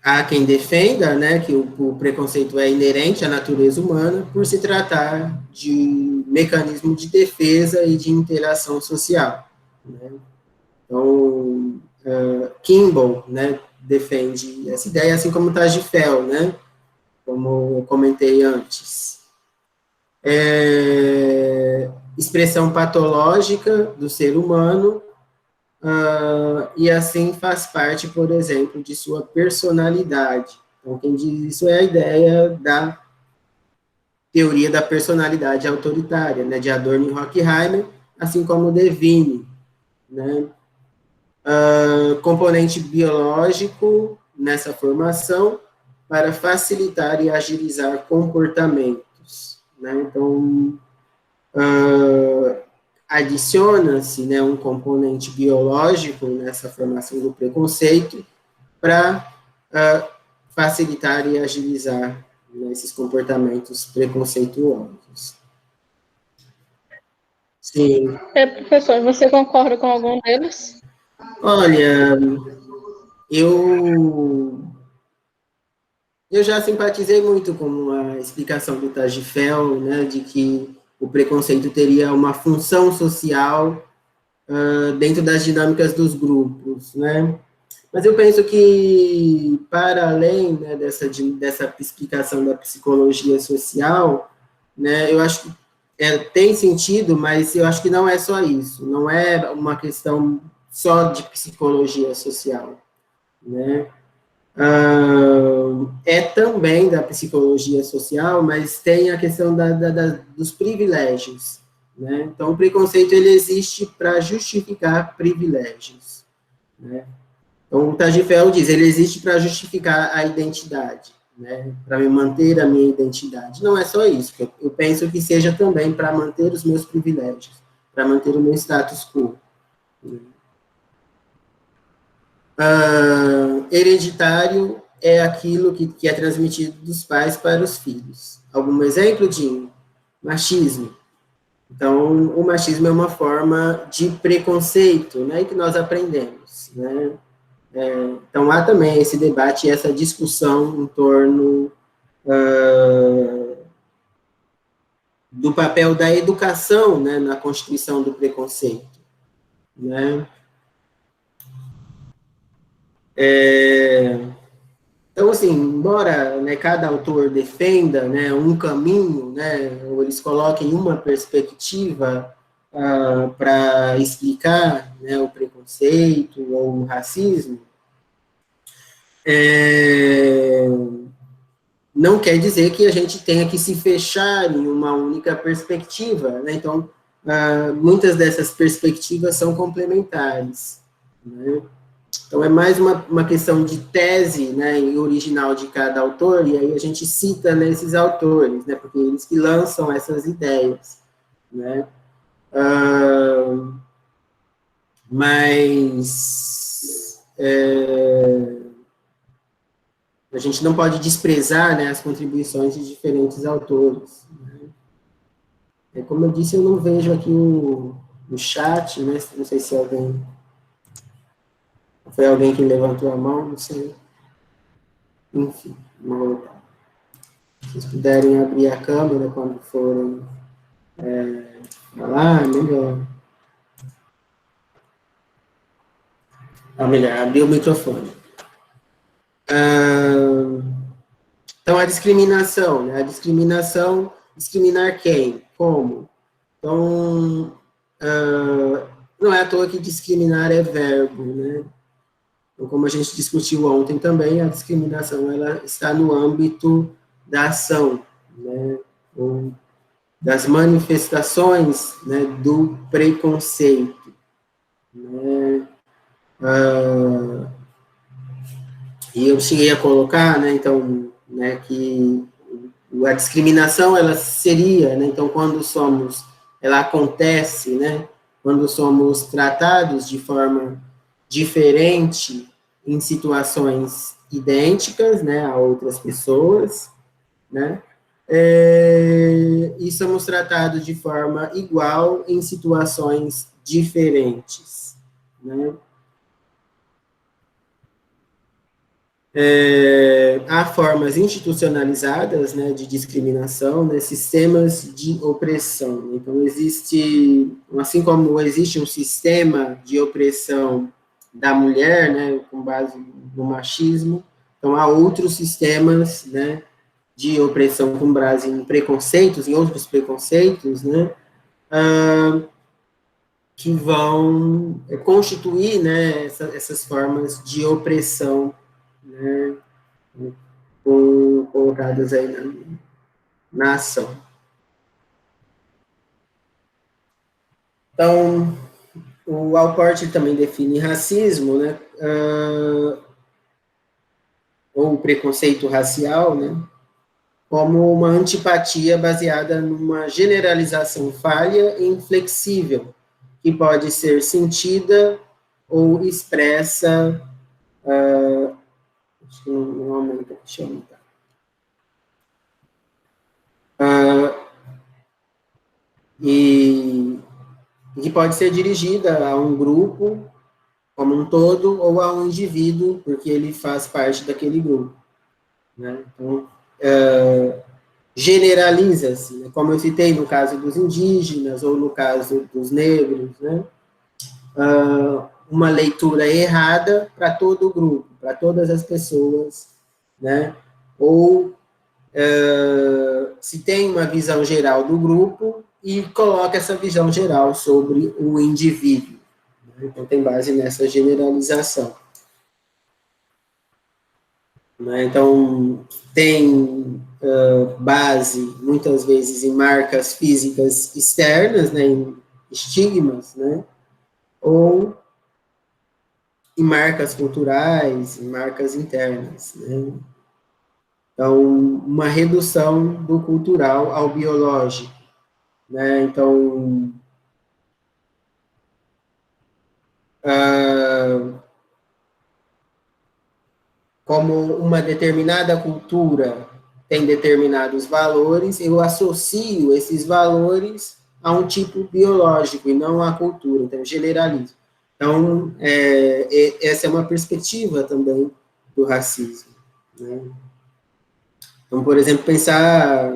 [SPEAKER 1] há quem defenda, né, que o preconceito é inerente à natureza humana por se tratar de mecanismo de defesa e de interação social, né? Então, Kimball, né, defende essa ideia, assim como Tagifel, né, como eu comentei antes. Expressão patológica do ser humano, e assim faz parte, por exemplo, de sua personalidade. Então, quem diz isso é a ideia da teoria da personalidade autoritária, né, de Adorno e Horkheimer, assim como Devine, né, componente biológico nessa formação para facilitar e agilizar comportamentos, né, então, adiciona-se, né, um componente biológico nessa formação do preconceito para facilitar e agilizar, né, esses comportamentos preconceituosos. Sim.
[SPEAKER 2] Professor, você concorda com algum deles?
[SPEAKER 1] Olha, eu já simpatizei muito com a explicação do Tagifel, né, de que o preconceito teria uma função social dentro das dinâmicas dos grupos, né? Mas eu penso que, para além, né, dessa explicação da psicologia social, né, eu acho que tem sentido, mas eu acho que não é só isso, não é uma questão só de psicologia social, né? É também da psicologia social, mas tem a questão dos privilégios, né? Então, o preconceito, ele existe para justificar privilégios, né? Então, o Tagifel diz, ele existe para justificar a identidade, né? Para me manter a minha identidade. Não é só isso, eu penso que seja também para manter os meus privilégios, para manter o meu status quo. Hereditário é aquilo que é transmitido dos pais para os filhos. Algum exemplo de machismo? Então, o machismo é uma forma de preconceito, né, que nós aprendemos, né? Então, há também esse debate, essa discussão em torno do papel da educação, né, na constituição do preconceito, né? Então, assim, embora, né, cada autor defenda, né, um caminho, né, ou eles coloquem uma perspectiva para explicar, né, o preconceito ou o racismo, não quer dizer que a gente tenha que se fechar em uma única perspectiva, né? Então, muitas dessas perspectivas são complementares, né? Então, é mais uma questão de tese, né, original de cada autor, e aí a gente cita, né, esses autores, né, porque eles que lançam essas ideias, né? Mas a gente não pode desprezar, né, as contribuições de diferentes autores, né? Como eu disse, eu não vejo aqui o chat, né, não sei se alguém... Foi alguém que levantou a mão, não sei. Enfim, vamos voltar. Se vocês puderem abrir a câmera quando forem falar, melhor. Melhor, abrir o microfone. Então, a discriminação, né? A discriminação, discriminar quem? Como? Então, não é à toa que discriminar é verbo, né? Então, como a gente discutiu ontem também, a discriminação, ela está no âmbito da ação, né? Ou das manifestações, né, do preconceito, né? E eu cheguei a colocar, né, então, né, que a discriminação, ela seria, né, então, ela acontece, né, quando somos tratados de forma diferente em situações idênticas, né, a outras pessoas, né, e somos tratados de forma igual em situações diferentes, né. Há formas institucionalizadas, né, de discriminação, né, sistemas de opressão. Então, assim como existe um sistema de opressão da mulher, né, com base no machismo. Então, há outros sistemas, né, de opressão com base em preconceitos, em outros preconceitos, né, que vão constituir, né, essas formas de opressão, né, colocadas aí na ação. Então, o Alport também define racismo, né, ou preconceito racial, né, como uma antipatia baseada numa generalização falha e inflexível, que pode ser sentida ou expressa, acho que não aumenta, deixa eu aumentar, e que pode ser dirigida a um grupo como um todo ou a um indivíduo, porque ele faz parte daquele grupo, né? Então, generaliza-se, né? Como eu citei no caso dos indígenas ou no caso dos negros, né? Uma leitura errada para todo o grupo, para todas as pessoas, né? Ou se tem uma visão geral do grupo e coloca essa visão geral sobre o indivíduo. Né? Então, tem base nessa generalização. Né? Então, tem base, muitas vezes, em marcas físicas externas, né? Em estigmas, né? Ou em marcas culturais, em marcas internas, né? Então, uma redução do cultural ao biológico, né? Então, como uma determinada cultura tem determinados valores, eu associo esses valores a um tipo biológico e não à cultura, então generalizo. Então, essa é uma perspectiva também do racismo, né? Então, por exemplo, pensar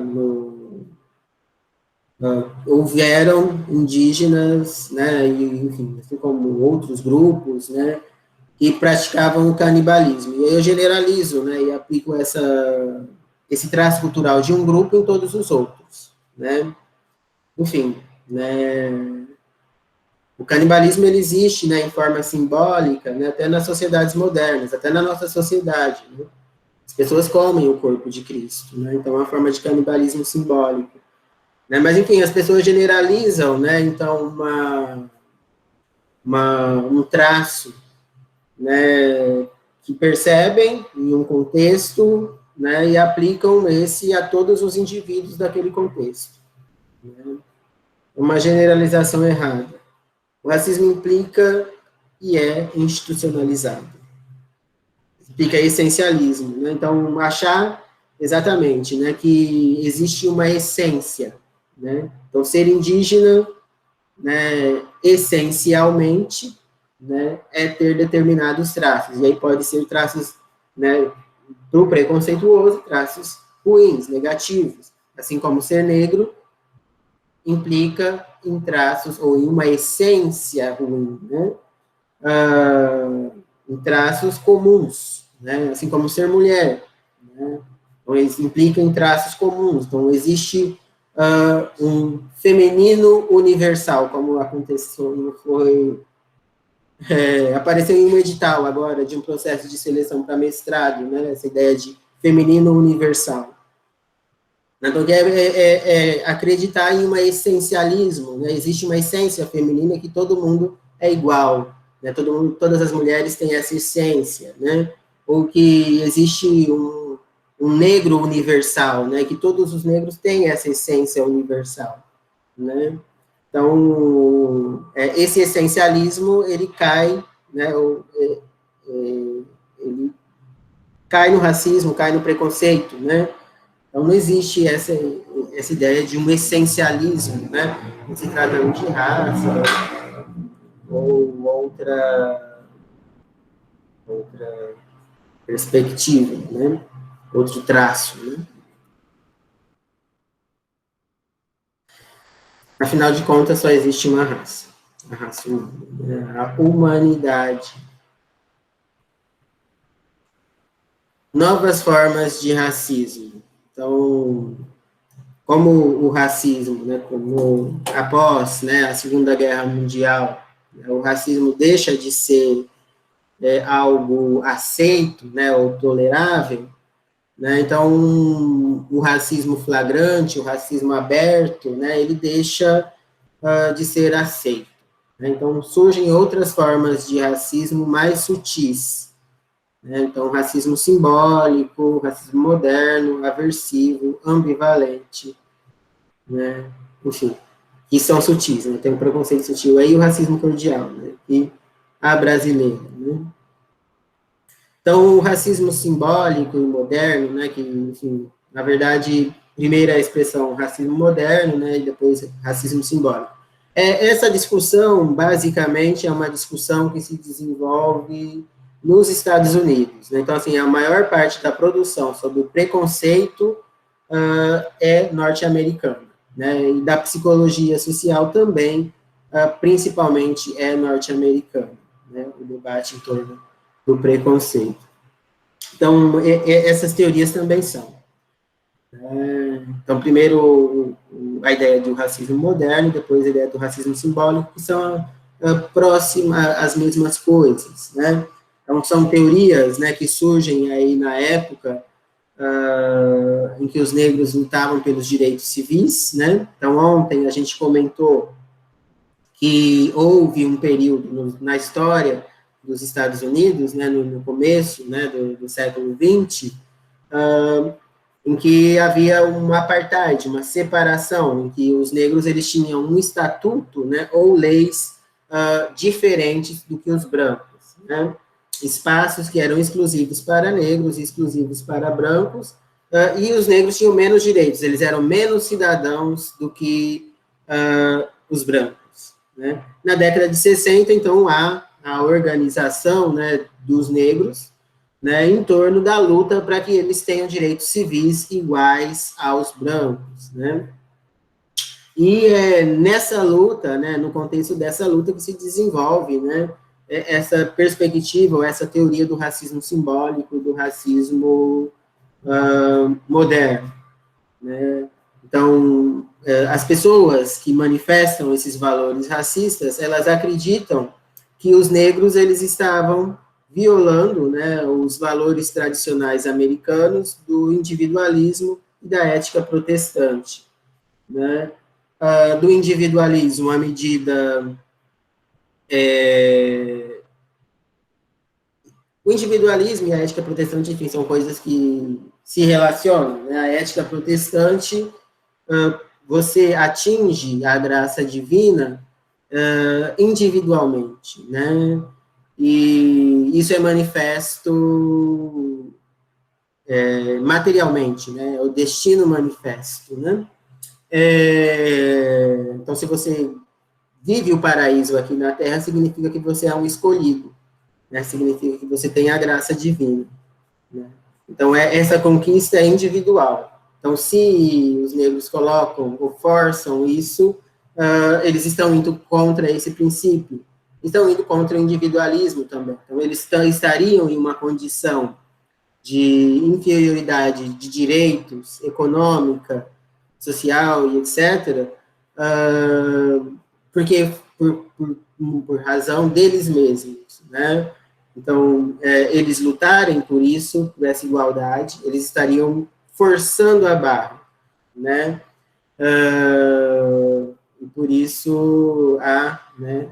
[SPEAKER 1] houveram indígenas, né, e, enfim, assim como outros grupos, né, que praticavam o canibalismo. E aí eu generalizo, né, e aplico esse traço cultural de um grupo em todos os outros, né. Enfim, né, o canibalismo ele existe, né, em forma simbólica, né, até nas sociedades modernas, até na nossa sociedade, né. As pessoas comem o corpo de Cristo, né, então é uma forma de canibalismo simbólico. Né, mas, enfim, as pessoas generalizam, né, então, um traço, né, que percebem em um contexto, né, e aplicam esse a todos os indivíduos daquele contexto. Né? Uma generalização errada. O racismo implica e é institucionalizado. Implica essencialismo, né? Então, achar exatamente, né, que existe uma essência, né? Então, ser indígena, né, essencialmente, né, é ter determinados traços, e aí pode ser traços, né, do preconceituoso, traços ruins, negativos, assim como ser negro implica em traços, ou em uma essência ruim, né, em traços comuns, né, assim como ser mulher, né, então, implica em traços comuns, então existe um feminino universal, como aconteceu, apareceu em um edital agora, de um processo de seleção para mestrado, né, essa ideia de feminino universal. Então, acreditar em um essencialismo, né, existe uma essência feminina que todo mundo é igual, né, todas as mulheres têm essa essência, né, ou que existe um negro universal, né, que todos os negros têm essa essência universal, né. Então, esse essencialismo, ele cai, né, ele cai no racismo, cai no preconceito, né. Então, não existe essa ideia de um essencialismo, né, não se trata de raça ou outra perspectiva, né, outro traço, né. Afinal de contas, só existe uma raça, a raça humana, né? A humanidade, novas formas de racismo. Então, como o racismo, né, como após, né, a Segunda Guerra Mundial, né, o racismo deixa de ser algo aceito, né, ou tolerável, né, então o racismo flagrante, o racismo aberto, né, ele deixa de ser aceito. Né, então surgem outras formas de racismo mais sutis, né, então racismo simbólico, racismo moderno, aversivo, ambivalente, né, enfim, que são sutis, né, tem o preconceito sutil aí e o racismo cordial, né, e a brasileira, né. Então, o racismo simbólico e moderno, né, que, enfim, na verdade, primeiro a expressão racismo moderno, né, e depois racismo simbólico. Essa discussão, basicamente, é uma discussão que se desenvolve nos Estados Unidos, né? Então, assim, a maior parte da produção sobre o preconceito é norte-americana, né, e da psicologia social também, principalmente, é norte-americana, né, o debate em torno do preconceito. Então, essas teorias também são. Então, primeiro, a ideia do racismo moderno, depois a ideia do racismo simbólico, que são próximas às mesmas coisas, né? Então, são teorias, né, que surgem aí na época em que os negros lutavam pelos direitos civis, né? Então, ontem a gente comentou que houve um período na história dos Estados Unidos, né, no começo, né, do século XX, em que havia uma apartheid, uma separação, em que os negros eles tinham um estatuto, né, ou leis diferentes do que os brancos, né, espaços que eram exclusivos para negros e exclusivos para brancos, e os negros tinham menos direitos, eles eram menos cidadãos do que os brancos, né. Na década de 60, então, há a organização, né, dos negros, né, em torno da luta para que eles tenham direitos civis iguais aos brancos, né. E nessa luta, né, no contexto dessa luta que se desenvolve, né, essa perspectiva, ou essa teoria do racismo simbólico, do racismo moderno, né. Então, as pessoas que manifestam esses valores racistas, elas acreditam que os negros, eles estavam violando, né, os valores tradicionais americanos do individualismo e da ética protestante, né, do individualismo à medida... o individualismo e a ética protestante, enfim, são coisas que se relacionam, né, a ética protestante, você atinge a graça divina individualmente, né, e isso é manifesto materialmente, né, o destino manifesto, né. Então, se você vive o paraíso aqui na Terra, significa que você é um escolhido, né, significa que você tem a graça divina, né. Então, essa conquista é individual. Então, se os negros colocam ou forçam isso, eles estão indo contra esse princípio, estão indo contra o individualismo também. Então, eles estariam em uma condição de inferioridade de direitos, econômica, social e etc., porque por razão deles mesmos, né? Então, eles lutarem por isso, por essa igualdade, eles estariam forçando a barra, né? E por isso há, né,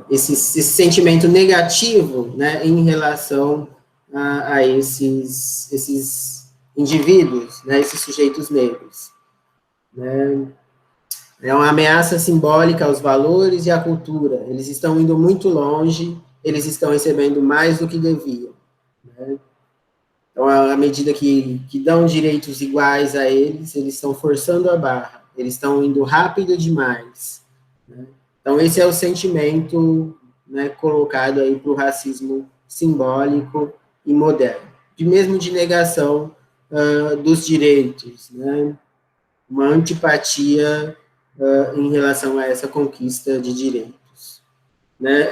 [SPEAKER 1] esse sentimento negativo, né, em relação a esses indivíduos, né, esses sujeitos negros, né. É uma ameaça simbólica aos valores e à cultura. Eles estão indo muito longe, eles estão recebendo mais do que deviam, né. Então, à medida que dão direitos iguais a eles estão forçando a barra, eles estão indo rápido demais, né. Então, esse é o sentimento, né, colocado aí para o racismo simbólico e moderno, mesmo de negação dos direitos, né, uma antipatia em relação a essa conquista de direitos. né?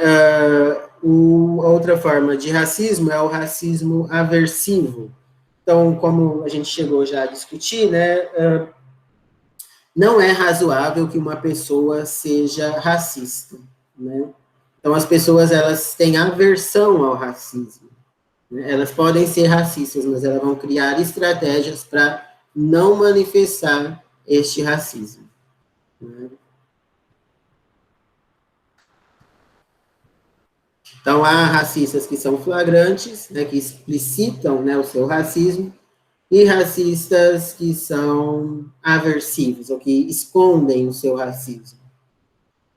[SPEAKER 1] A outra forma de racismo é o racismo aversivo. Então, como a gente chegou já a discutir, né, não é razoável que uma pessoa seja racista, né? Então, as pessoas, elas têm aversão ao racismo, né? Elas podem ser racistas, mas elas vão criar estratégias para não manifestar este racismo, né? Então, há racistas que são flagrantes, né, que explicitam, né, o seu racismo, e racistas que são aversivos, ou que escondem o seu racismo,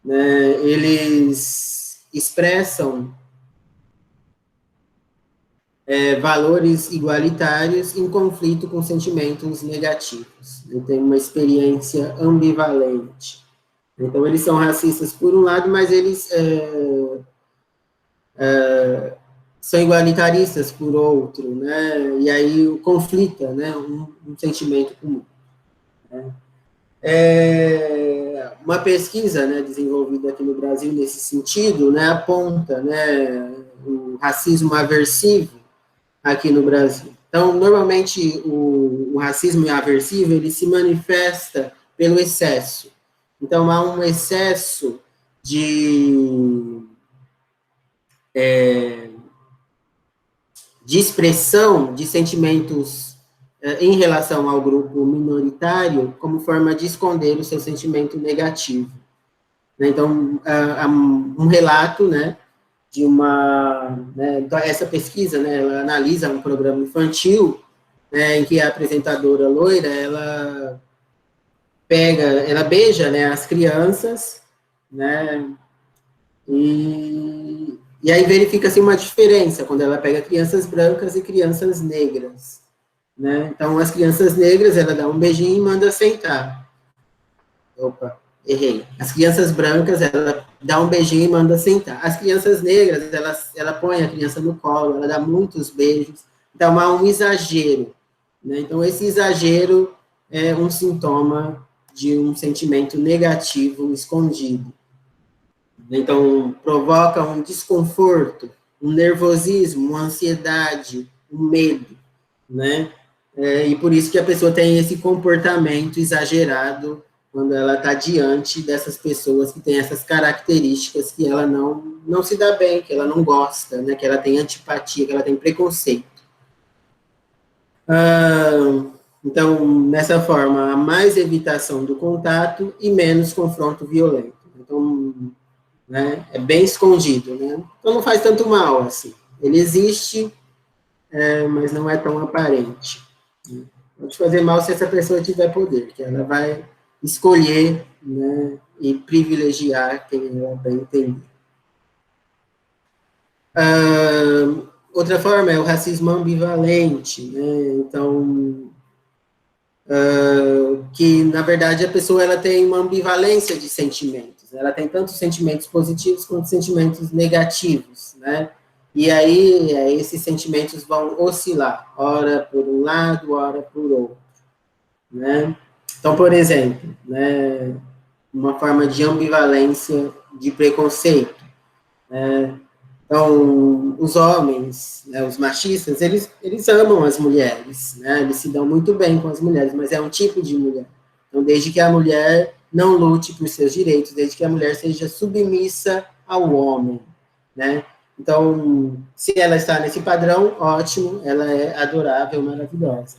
[SPEAKER 1] né? Eles expressam valores igualitários em conflito com sentimentos negativos. Tem uma experiência ambivalente. Então, eles são racistas por um lado, mas eles são igualitaristas por outro, né? E aí conflita, né, um sentimento comum, né? Uma pesquisa, né, desenvolvida aqui no Brasil nesse sentido, né, aponta, né, o racismo aversivo aqui no Brasil. Então, normalmente, o racismo aversivo, ele se manifesta pelo excesso. Então, há um excesso de expressão de sentimentos em relação ao grupo minoritário, como forma de esconder o seu sentimento negativo. Então, há um relato, né, de uma... Né, então essa pesquisa, né, ela analisa um programa infantil, né, em que a apresentadora loira, ela beija, né, as crianças, né, e aí verifica-se uma diferença quando ela pega crianças brancas e crianças negras, né? Então, as crianças negras, ela dá um beijinho e manda sentar. Opa, errei. As crianças brancas, ela dá um beijinho e manda sentar. As crianças negras, ela põe a criança no colo, ela dá muitos beijos. Então, há um exagero, né? Então, esse exagero é um sintoma de um sentimento negativo escondido. Então, provoca um desconforto, um nervosismo, uma ansiedade, um medo, né? E por isso que a pessoa tem esse comportamento exagerado quando ela está diante dessas pessoas que têm essas características que ela não se dá bem, que ela não gosta, né? Que ela tem antipatia, que ela tem preconceito. Então, nessa forma, há mais evitação do contato e menos confronto violento. Então, né, é bem escondido, né? Então não faz tanto mal, assim. Ele existe, mas não é tão aparente. Pode fazer mal se essa pessoa tiver poder, que ela vai escolher, né, e privilegiar quem ela bem entender. Outra forma é o racismo ambivalente, né? Então, que, na verdade, a pessoa ela tem uma ambivalência de sentimentos. Ela tem tanto sentimentos positivos quanto sentimentos negativos, né? E aí, esses sentimentos vão oscilar, ora por um lado, ora por outro, né? Então, por exemplo, né, uma forma de ambivalência de preconceito, né? Então, os homens, né, os machistas, eles amam as mulheres, né? Eles se dão muito bem com as mulheres, mas é um tipo de mulher. Então, desde que a mulher não lute por seus direitos, desde que a mulher seja submissa ao homem, né? Então, se ela está nesse padrão, ótimo, ela é adorável, maravilhosa.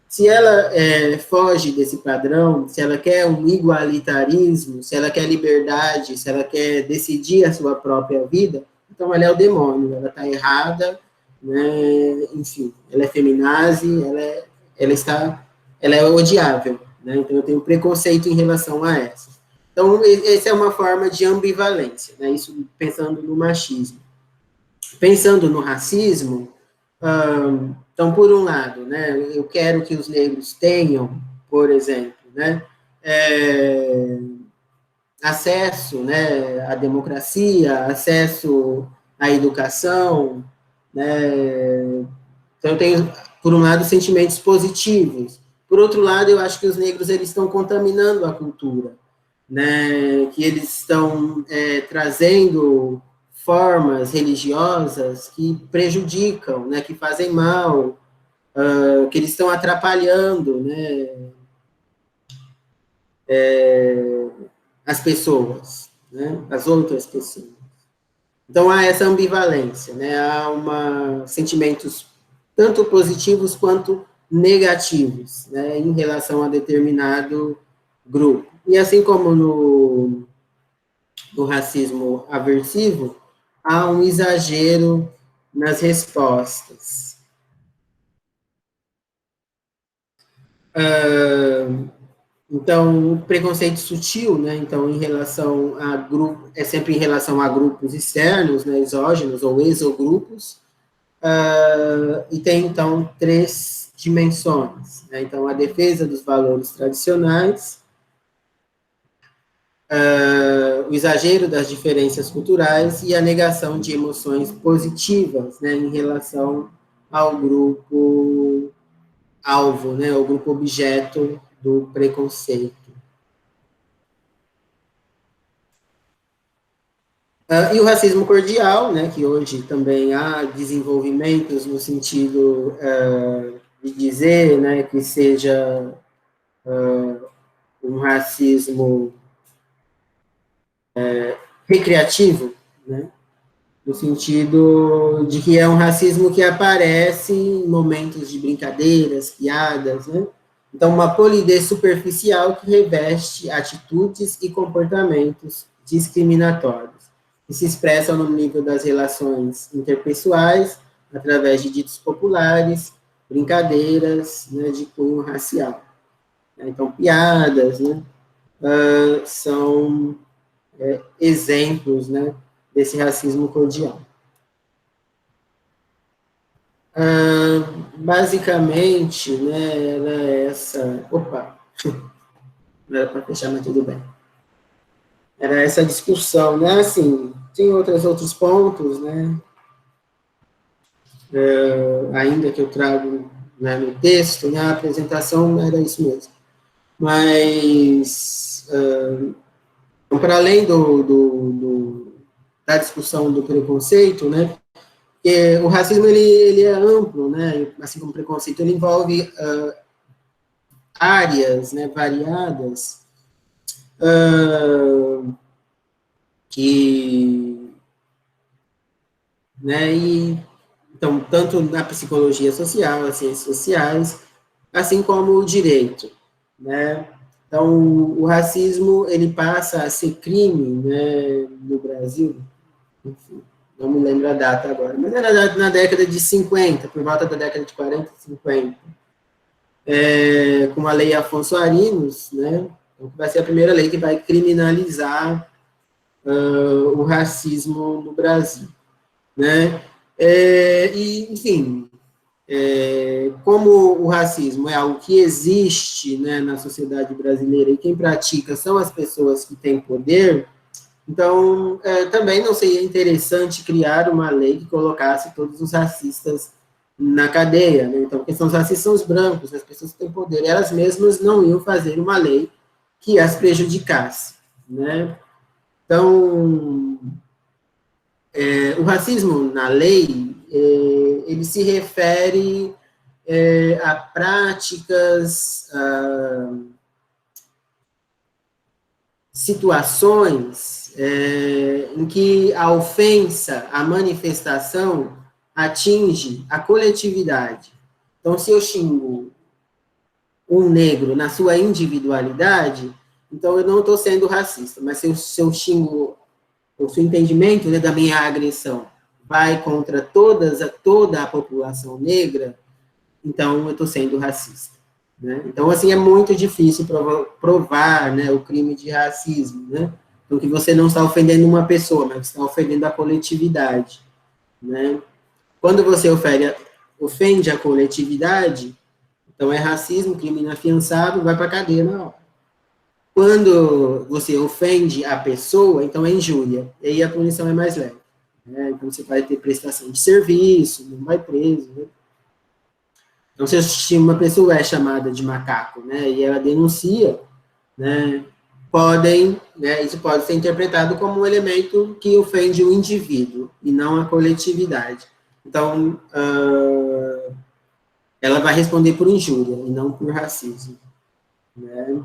[SPEAKER 1] Se ela foge desse padrão, se ela quer um igualitarismo, se ela quer liberdade, se ela quer decidir a sua própria vida, então ela é o demônio, ela está errada, né? Enfim, ela é feminazi, ela é odiável, né? Então eu tenho preconceito em relação a essa. Então, essa é uma forma de ambivalência, né? Isso pensando no machismo. Pensando no racismo, então, por um lado, né, eu quero que os negros tenham, por exemplo, né, acesso, né, à democracia, acesso à educação, né? Então, eu tenho, por um lado, sentimentos positivos. Por outro lado, eu acho que os negros eles estão contaminando a cultura, né? Que eles estão trazendo formas religiosas que prejudicam, né, que fazem mal, que eles estão atrapalhando, né, as pessoas, né, as outras pessoas. Então, há essa ambivalência, né, há sentimentos tanto positivos quanto negativos, né, em relação a determinado grupo. E assim como no racismo aversivo, há um exagero nas respostas. Então, o preconceito sutil, né, então, em relação a grupo, é sempre em relação a grupos externos, né, exógenos ou exogrupos, e tem, então, 3 dimensões, né, então, a defesa dos valores tradicionais, o exagero das diferenças culturais e a negação de emoções positivas, né, em relação ao grupo alvo, né, o grupo objeto do preconceito. E o racismo cordial, né, que hoje também há desenvolvimentos no sentido de dizer, né, que seja um racismo recreativo, né, no sentido de que é um racismo que aparece em momentos de brincadeiras, piadas, né? Então, uma polidez superficial que reveste atitudes e comportamentos discriminatórios, que se expressam no nível das relações interpessoais, através de ditos populares, brincadeiras, né, de cunho racial. Então, piadas, né, são exemplos, né, desse racismo cordial. Basicamente, né, era essa... Opa! Não era para fechar, mas tudo bem. Era essa discussão, né, assim, tem outros pontos, né, ainda que eu trago, né, no texto, né, a apresentação era isso mesmo. Mas, para além da discussão do preconceito, né, o racismo ele é amplo, né, assim como o preconceito, ele envolve áreas, né, variadas, que, né, e, então, tanto na psicologia social, as ciências sociais, assim como o direito, né. Então, o racismo, ele passa a ser crime, né, no Brasil, enfim, não me lembro a data agora, mas era na década de 50, por volta da década de 40, 50, com a lei Afonso Arinos, né, então, vai ser a primeira lei que vai criminalizar o racismo no Brasil, né, e, enfim, como o racismo é algo que existe, né, na sociedade brasileira, e quem pratica são as pessoas que têm poder, então, também não seria interessante criar uma lei que colocasse todos os racistas na cadeia, né? Então, porque são os racistas são os brancos, as pessoas que têm poder, elas mesmas não iam fazer uma lei que as prejudicasse, né? Então, o racismo na lei, ele se refere a práticas, situações em que a ofensa, a manifestação, atinge a coletividade. Então, se eu xingo um negro na sua individualidade, então eu não estou sendo racista, mas se eu xingo, o seu entendimento, né, da minha agressão vai contra toda a população negra, então eu estou sendo racista. Né? Então, assim, é muito difícil provar, né, o crime de racismo, né? Então, que você não está ofendendo uma pessoa, mas você está ofendendo a coletividade, né? Quando você ofende a coletividade, então é racismo, crime inafiançável, vai para a cadeia na hora. Quando você ofende a pessoa, então é injúria, e aí a punição é mais leve. Né? Então, você vai ter prestação de serviço, não vai preso, né? Então, se uma pessoa é chamada de macaco, né, e ela denuncia, né, podem, né, isso pode ser interpretado como um elemento que ofende o indivíduo e não a coletividade. Então, ela vai responder por injúria e não por racismo, né?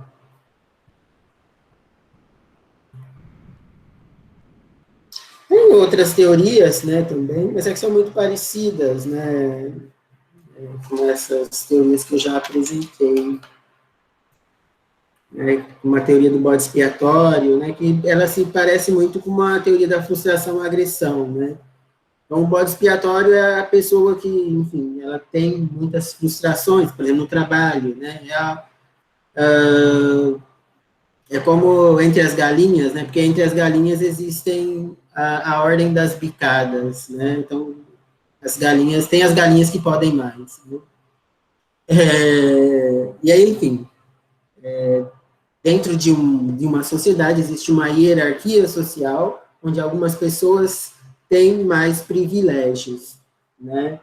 [SPEAKER 1] Tem outras teorias, né, também, mas é que são muito parecidas, né, com essas teorias que eu já apresentei. Né, uma teoria do bode expiatório, né, que ela se parece muito com uma teoria da frustração-agressão, né. Então, o bode expiatório é a pessoa que, enfim, ela tem muitas frustrações, por exemplo, no trabalho, né, é como entre as galinhas, né, porque entre as galinhas existem a ordem das bicadas, né, então, as galinhas, tem as galinhas que podem mais, né. E aí, enfim, dentro de uma sociedade existe uma hierarquia social, onde algumas pessoas têm mais privilégios, né?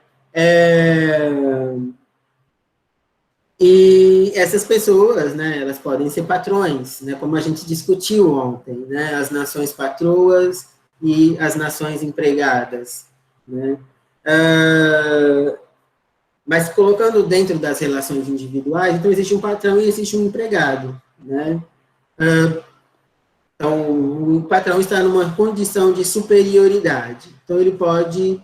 [SPEAKER 1] E essas pessoas, né, elas podem ser patrões, né, como a gente discutiu ontem, né, as nações patroas e as nações empregadas, né? Mas colocando dentro das relações individuais, então existe um patrão e existe um empregado, né? Então, o patrão está numa condição de superioridade, então ele pode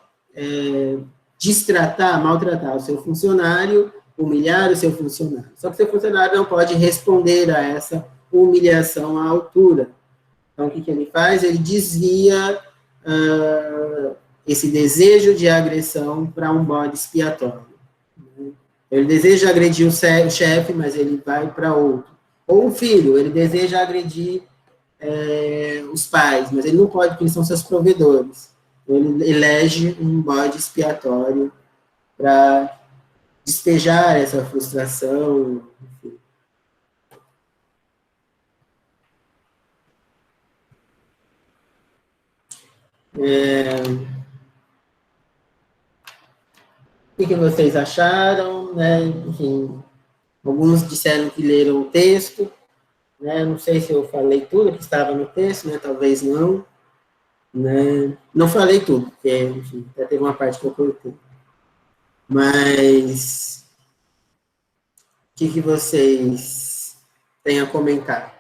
[SPEAKER 1] destratar, maltratar o seu funcionário, humilhar o seu funcionário. Só que o seu funcionário não pode responder a essa humilhação à altura. Então, o que ele faz? Ele desvia esse desejo de agressão para um bode expiatório. Ele deseja agredir o chefe, mas ele vai para outro. Ou o filho, ele deseja agredir os pais, mas ele não pode, porque eles são seus provedores. Ele elege um bode expiatório para despejar essa frustração, enfim. O que vocês acharam, né? Enfim, alguns disseram que leram o texto, né? Não sei se eu falei tudo que estava no texto, né? Talvez não, né? Não falei tudo, porque, enfim, até teve uma parte que eu cortei. Mas o que vocês têm a comentar?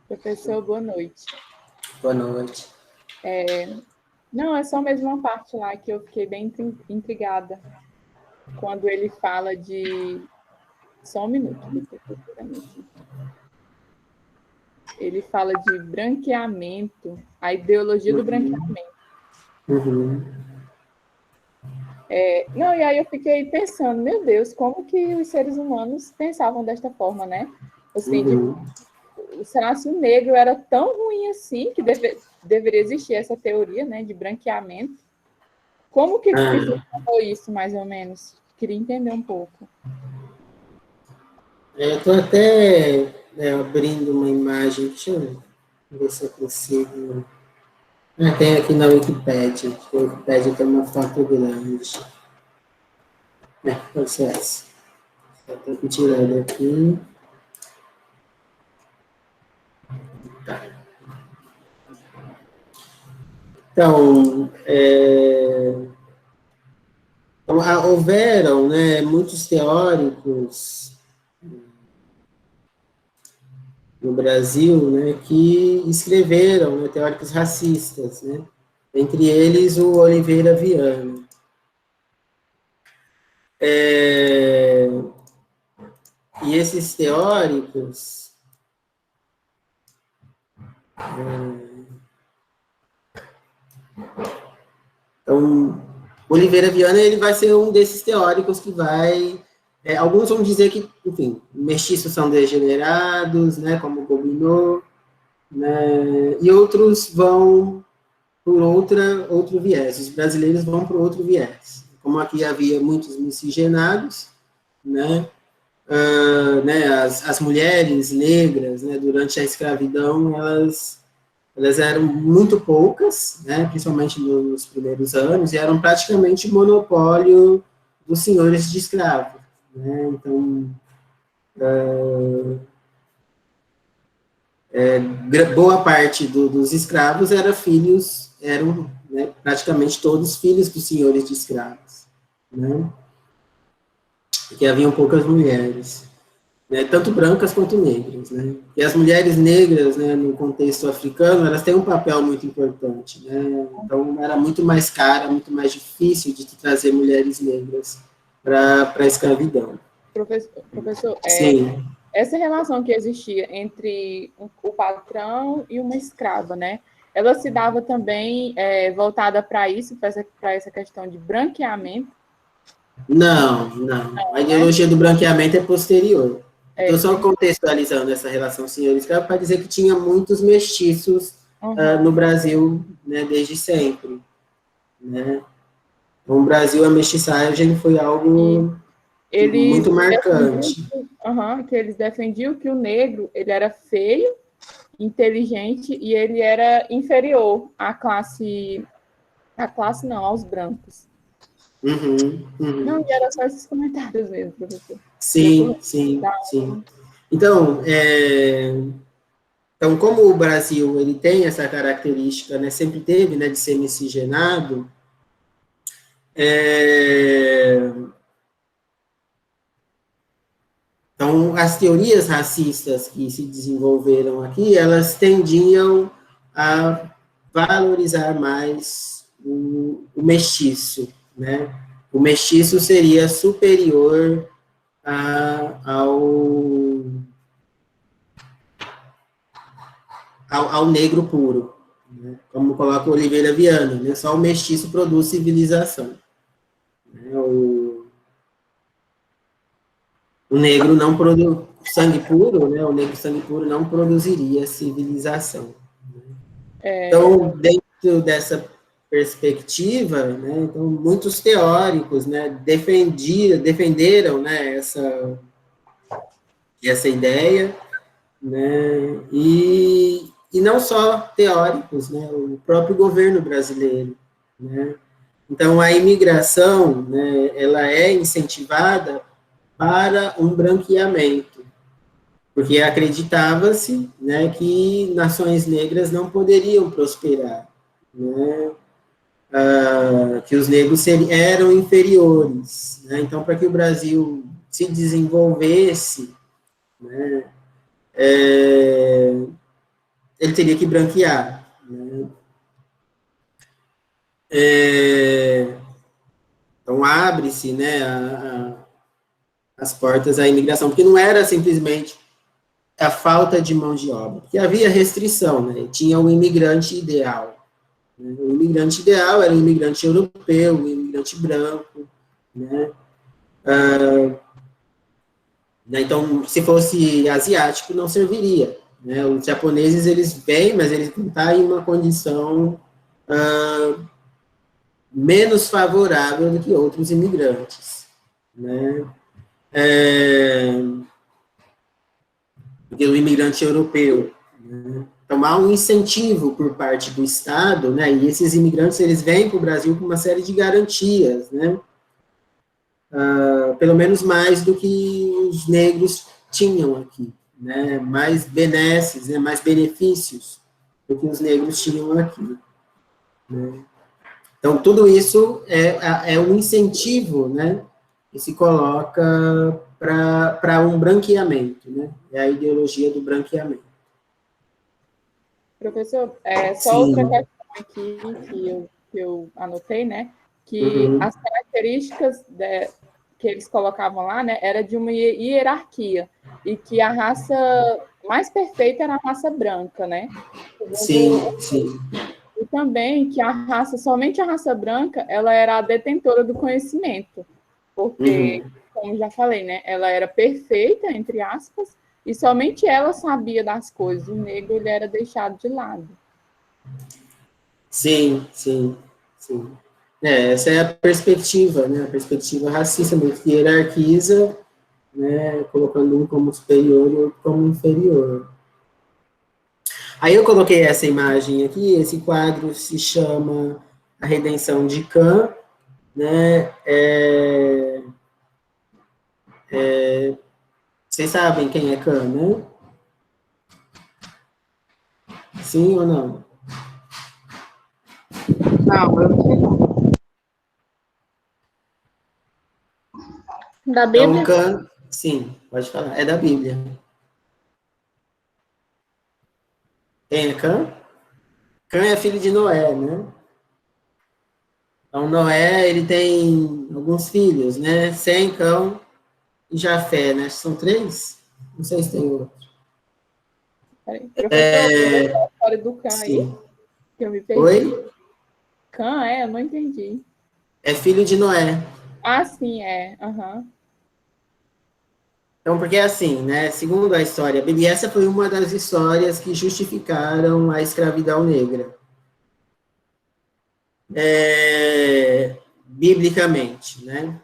[SPEAKER 6] Professor, boa noite.
[SPEAKER 1] Boa noite.
[SPEAKER 6] Não, é só mesmo uma parte lá que eu fiquei bem intrigada. Quando ele fala de... Só um minuto. Ele fala de branqueamento, a ideologia do branqueamento. Não, e aí eu fiquei pensando, meu Deus, como que os seres humanos pensavam desta forma, né? Assim, será que o negro era tão ruim assim que deveria existir essa teoria, né, de branqueamento? Como que funcionou isso, mais ou menos? Queria entender um pouco.
[SPEAKER 1] Eu estou até abrindo uma imagem, deixa eu ver se eu consigo. Tem aqui na Wikipédia, a Wikipédia tem uma foto grande. Pode ser essa. Estou tirando aqui. Tá. Então, houveram, né, muitos teóricos no Brasil, né, que escreveram, né, teóricos racistas, né, entre eles o Oliveira Viana. E esses teóricos então, Oliveira Viana, ele vai ser um desses teóricos que vai... alguns vão dizer que, enfim, mestiços são degenerados, né, como Gobineau, né, e outros vão por outro viés. Os brasileiros vão por outro viés. Como aqui havia muitos miscigenados, né, as mulheres negras, né, durante a escravidão, elas elas eram muito poucas, né, principalmente nos primeiros anos, e eram praticamente monopólio dos senhores de escravos, né? Então, boa parte dos escravos eram, né, praticamente todos filhos dos senhores de escravos, né? Porque haviam poucas mulheres, né, tanto brancas quanto negras, né? E as mulheres negras, né, no contexto africano, elas têm um papel muito importante, né? Então, era muito mais caro, muito mais difícil de trazer mulheres negras para a escravidão.
[SPEAKER 6] Professor,
[SPEAKER 1] Sim.
[SPEAKER 6] Essa relação que existia entre o patrão e uma escrava, né? Ela se dava também voltada para isso, para essa questão de branqueamento?
[SPEAKER 1] Não. A ideologia do branqueamento é posterior. Estou só
[SPEAKER 6] Sim.
[SPEAKER 1] contextualizando essa relação senhor-escravo para dizer que tinha muitos mestiços no Brasil, né, desde sempre, né? Então, o Brasil, a mestiçagem foi algo muito marcante.
[SPEAKER 6] Que eles defendiam que o negro ele era feio, inteligente e ele era inferior não, aos brancos. Não, e era só esses comentários mesmo, professor.
[SPEAKER 1] Sim. Então, como o Brasil ele tem essa característica, né, sempre teve, né, de ser miscigenado, então, as teorias racistas que se desenvolveram aqui, elas tendiam a valorizar mais o mestiço, né? O mestiço seria superior ao negro puro, né? Como coloca Oliveira Viana, né? Só o mestiço produz civilização. Né? O negro não produz sangue puro, né? O negro sangue puro não produziria civilização. Né? Então, dentro dessa perspectiva, né, então, muitos teóricos, né, defenderam, né, essa ideia, né, e não só teóricos, né, o próprio governo brasileiro, né. Então, a imigração, né, ela é incentivada para um branqueamento, porque acreditava-se, né, que nações negras não poderiam prosperar, né, que os negros eram inferiores, né, então, para que o Brasil se desenvolvesse, né, ele teria que branquear, né. Então, abre-se, né, as portas à imigração, porque não era simplesmente a falta de mão de obra, porque havia restrição, né, tinha o imigrante ideal. O imigrante ideal era o imigrante europeu, o imigrante branco, né? Então, se fosse asiático, não serviria, né? Os japoneses, eles vêm, mas eles não estão em uma condição menos favorável do que outros imigrantes, né? Porque o imigrante europeu, né? Então, há um incentivo por parte do Estado, né, e esses imigrantes, eles vêm para o Brasil com uma série de garantias, né, pelo menos mais do que os negros tinham aqui, né, mais benesses, né, mais benefícios do que os negros tinham aqui, né. Então, tudo isso é um incentivo, né, que se coloca para um branqueamento, né, é a ideologia do branqueamento.
[SPEAKER 6] Professor, só outra questão aqui que eu anotei, né? Que as características que eles colocavam lá, né, era de uma hierarquia, e que a raça mais perfeita era a raça branca, né?
[SPEAKER 1] Sim.
[SPEAKER 6] E também que somente a raça branca, ela era a detentora do conhecimento, porque, como já falei, né, ela era perfeita, entre aspas, e somente ela sabia das coisas. O negro, ele era deixado de lado.
[SPEAKER 1] Sim. Essa é a perspectiva, né? A perspectiva racista, que hierarquiza, né, colocando um como superior e outro como inferior. Aí eu coloquei essa imagem aqui, esse quadro se chama A Redenção de Cã, né? Vocês sabem quem é Cã, né? Sim ou não?
[SPEAKER 3] Não, eu não sei não.
[SPEAKER 2] Da
[SPEAKER 1] Então,
[SPEAKER 2] Bíblia?
[SPEAKER 1] Cã, sim, pode falar, é da Bíblia. Quem é Cã? Cã é filho de Noé, né? Então, Noé, ele tem alguns filhos, né? Sem, Cão e Jafé, né? São 3? Não sei se tem outro.
[SPEAKER 6] Peraí, professor, a história do Cã aí,
[SPEAKER 1] Sim.
[SPEAKER 6] que eu me perdi.
[SPEAKER 1] Oi?
[SPEAKER 6] Cã, eu não entendi.
[SPEAKER 1] É filho de Noé.
[SPEAKER 6] Ah, sim, é. Aham.
[SPEAKER 1] Então, porque assim, né? Segundo a história bíblica, essa foi uma das histórias que justificaram a escravidão negra. Biblicamente, né?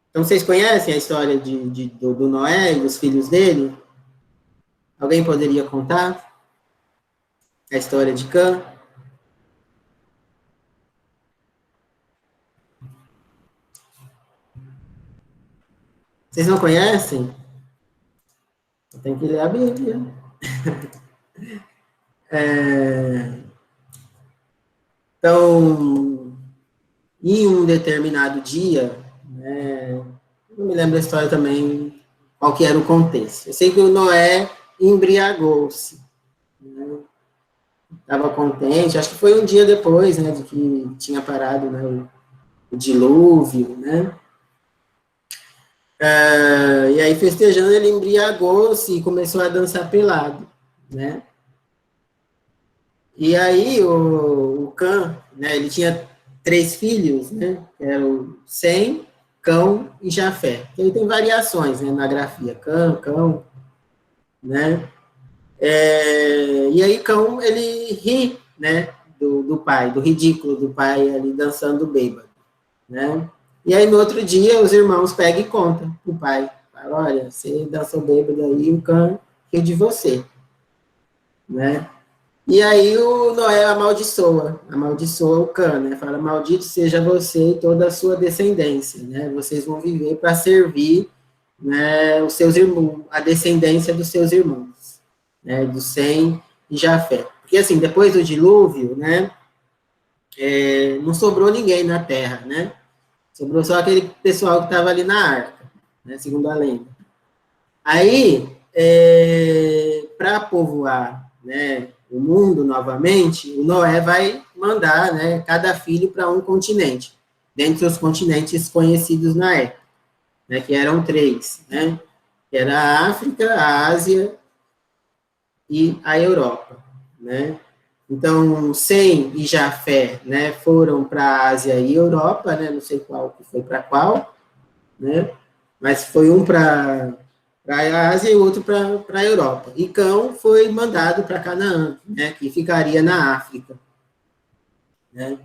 [SPEAKER 1] Então, vocês conhecem a história do Noé e dos filhos dele? Alguém poderia contar a história de Cã? Vocês não conhecem? Tem que ler a Bíblia. Então, em um determinado dia, né, não me lembro da história também, qual que era o contexto. Eu sei que o Noé embriagou-se, né, estava contente, acho que foi um dia depois, né, de que tinha parado, né, o dilúvio, né, e aí festejando ele embriagou-se e começou a dançar pelado, né, e aí o Cã, né, ele tinha 3 filhos, né, que eram Sem, Cão e Jafé. Ele tem variações, né, na grafia, Cão, né, e aí Cão, ele ri, né, do pai, do ridículo do pai ali dançando bêbado, né, e aí no outro dia os irmãos pegam e contam o pai, fala, olha, você dançou bêbado aí, o Cão riu de você, né, e aí o Noé amaldiçoa o Cã, né? Fala, maldito seja você e toda a sua descendência, né? Vocês vão viver para servir, né, os seus irmãos, a descendência dos seus irmãos, né? Do Sem e Jafé. Porque assim, depois do dilúvio, né? Não sobrou ninguém na terra, né? Sobrou só aquele pessoal que estava ali na arca, né? Segundo a lenda. Aí, para povoar, né, o mundo novamente, o Noé vai mandar, né, cada filho para um continente, dentre os continentes conhecidos na época, né, que eram 3, né, que era a África, a Ásia e a Europa, né. Então, Sem e Jafé, né, foram para a Ásia e Europa, né, não sei qual que foi para qual, né, mas foi um para a Ásia e o outro para a Europa. E Cão foi mandado para Canaã, né, que ficaria na África, né.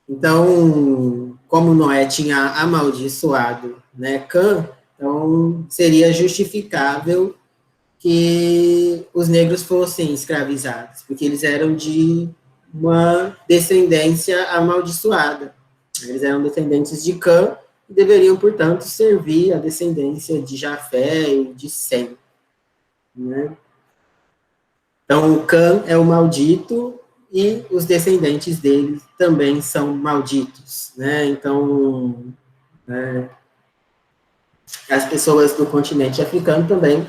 [SPEAKER 1] Então, como Noé tinha amaldiçoado, né, Cã, então seria justificável que os negros fossem escravizados, porque eles eram de uma descendência amaldiçoada. Eles eram descendentes de Cã e deveriam, portanto, servir a descendência de Jafé e de Sem, né? Então, o Cã é o maldito e os descendentes dele também são malditos, né? Então, as pessoas do continente africano também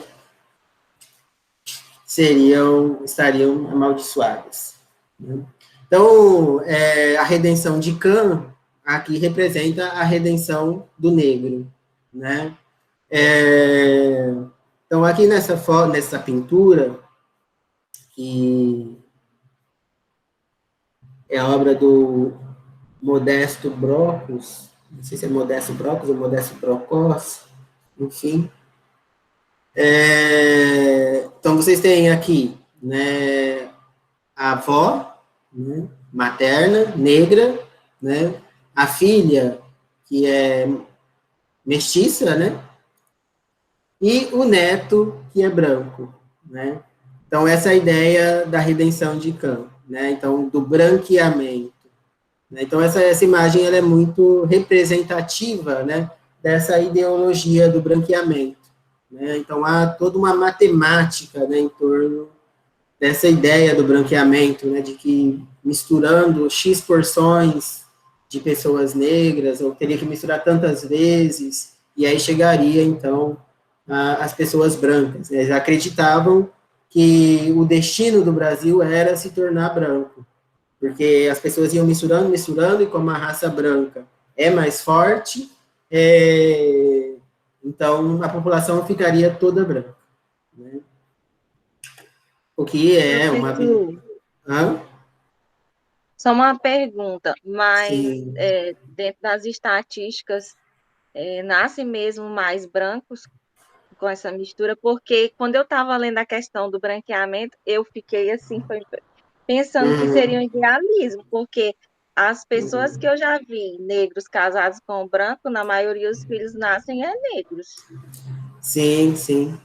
[SPEAKER 1] estariam amaldiçoadas, né? Então, a redenção de Cã aqui representa a redenção do negro, né? Então, aqui nessa pintura, que é a obra do Modesto Brocos, não sei se é Modesto Brocos ou Modesto Brocós, enfim. Então, vocês têm aqui, né, a avó, né, materna, negra, né, a filha, que é mestiça, né, e o neto, que é branco, né. Então, essa é a ideia da redenção de Cã, né? Então, do branqueamento. Né? Então, essa imagem ela é muito representativa, né, dessa ideologia do branqueamento. Né? Então, há toda uma matemática, né, em torno dessa ideia do branqueamento, né, de que misturando X porções de pessoas negras, eu teria que misturar tantas vezes, e aí chegaria, então, as pessoas brancas. Eles acreditavam que o destino do Brasil era se tornar branco, porque as pessoas iam misturando, misturando, e como a raça branca é mais forte, então a população ficaria toda branca. Né? O que é uma... Hã?
[SPEAKER 5] Só uma pergunta, mas
[SPEAKER 1] Sim.
[SPEAKER 5] dentro das estatísticas, nascem mesmo mais brancos com essa mistura? Porque quando eu estava lendo a questão do branqueamento, eu fiquei assim, pensando que seria um idealismo, porque as pessoas que eu já vi, negros casados com branco, na maioria os filhos nascem negros.
[SPEAKER 1] Sim, sim.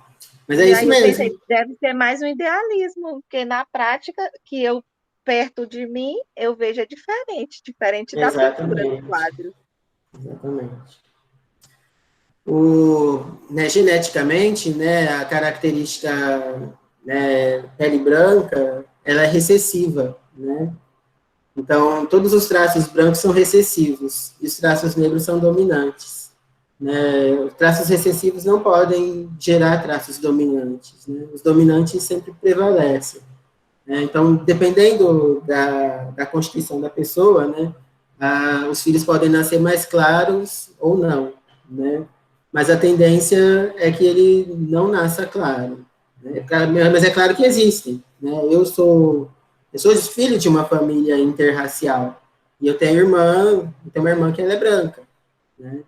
[SPEAKER 1] Mas é
[SPEAKER 5] E
[SPEAKER 1] isso
[SPEAKER 5] aí eu
[SPEAKER 1] mesmo.
[SPEAKER 5] pensei, deve ser mais um idealismo, porque na prática, que eu, perto de mim, eu vejo é diferente da pintura do
[SPEAKER 1] Exatamente.
[SPEAKER 5] quadro.
[SPEAKER 1] Exatamente. Né, geneticamente, né, a característica, né, pele branca, ela é recessiva, né? Então, todos os traços brancos são recessivos e os traços negros são dominantes. Né? Os traços recessivos não podem gerar traços dominantes. Né? Os dominantes sempre prevalecem. Né? Então, dependendo da constituição da pessoa, né, os filhos podem nascer mais claros ou não. Né? Mas a tendência é que ele não nasça claro. Né? Mas é claro que existem. Né? Eu sou filho de uma família interracial. E eu tenho uma irmã que ela é branca. Né?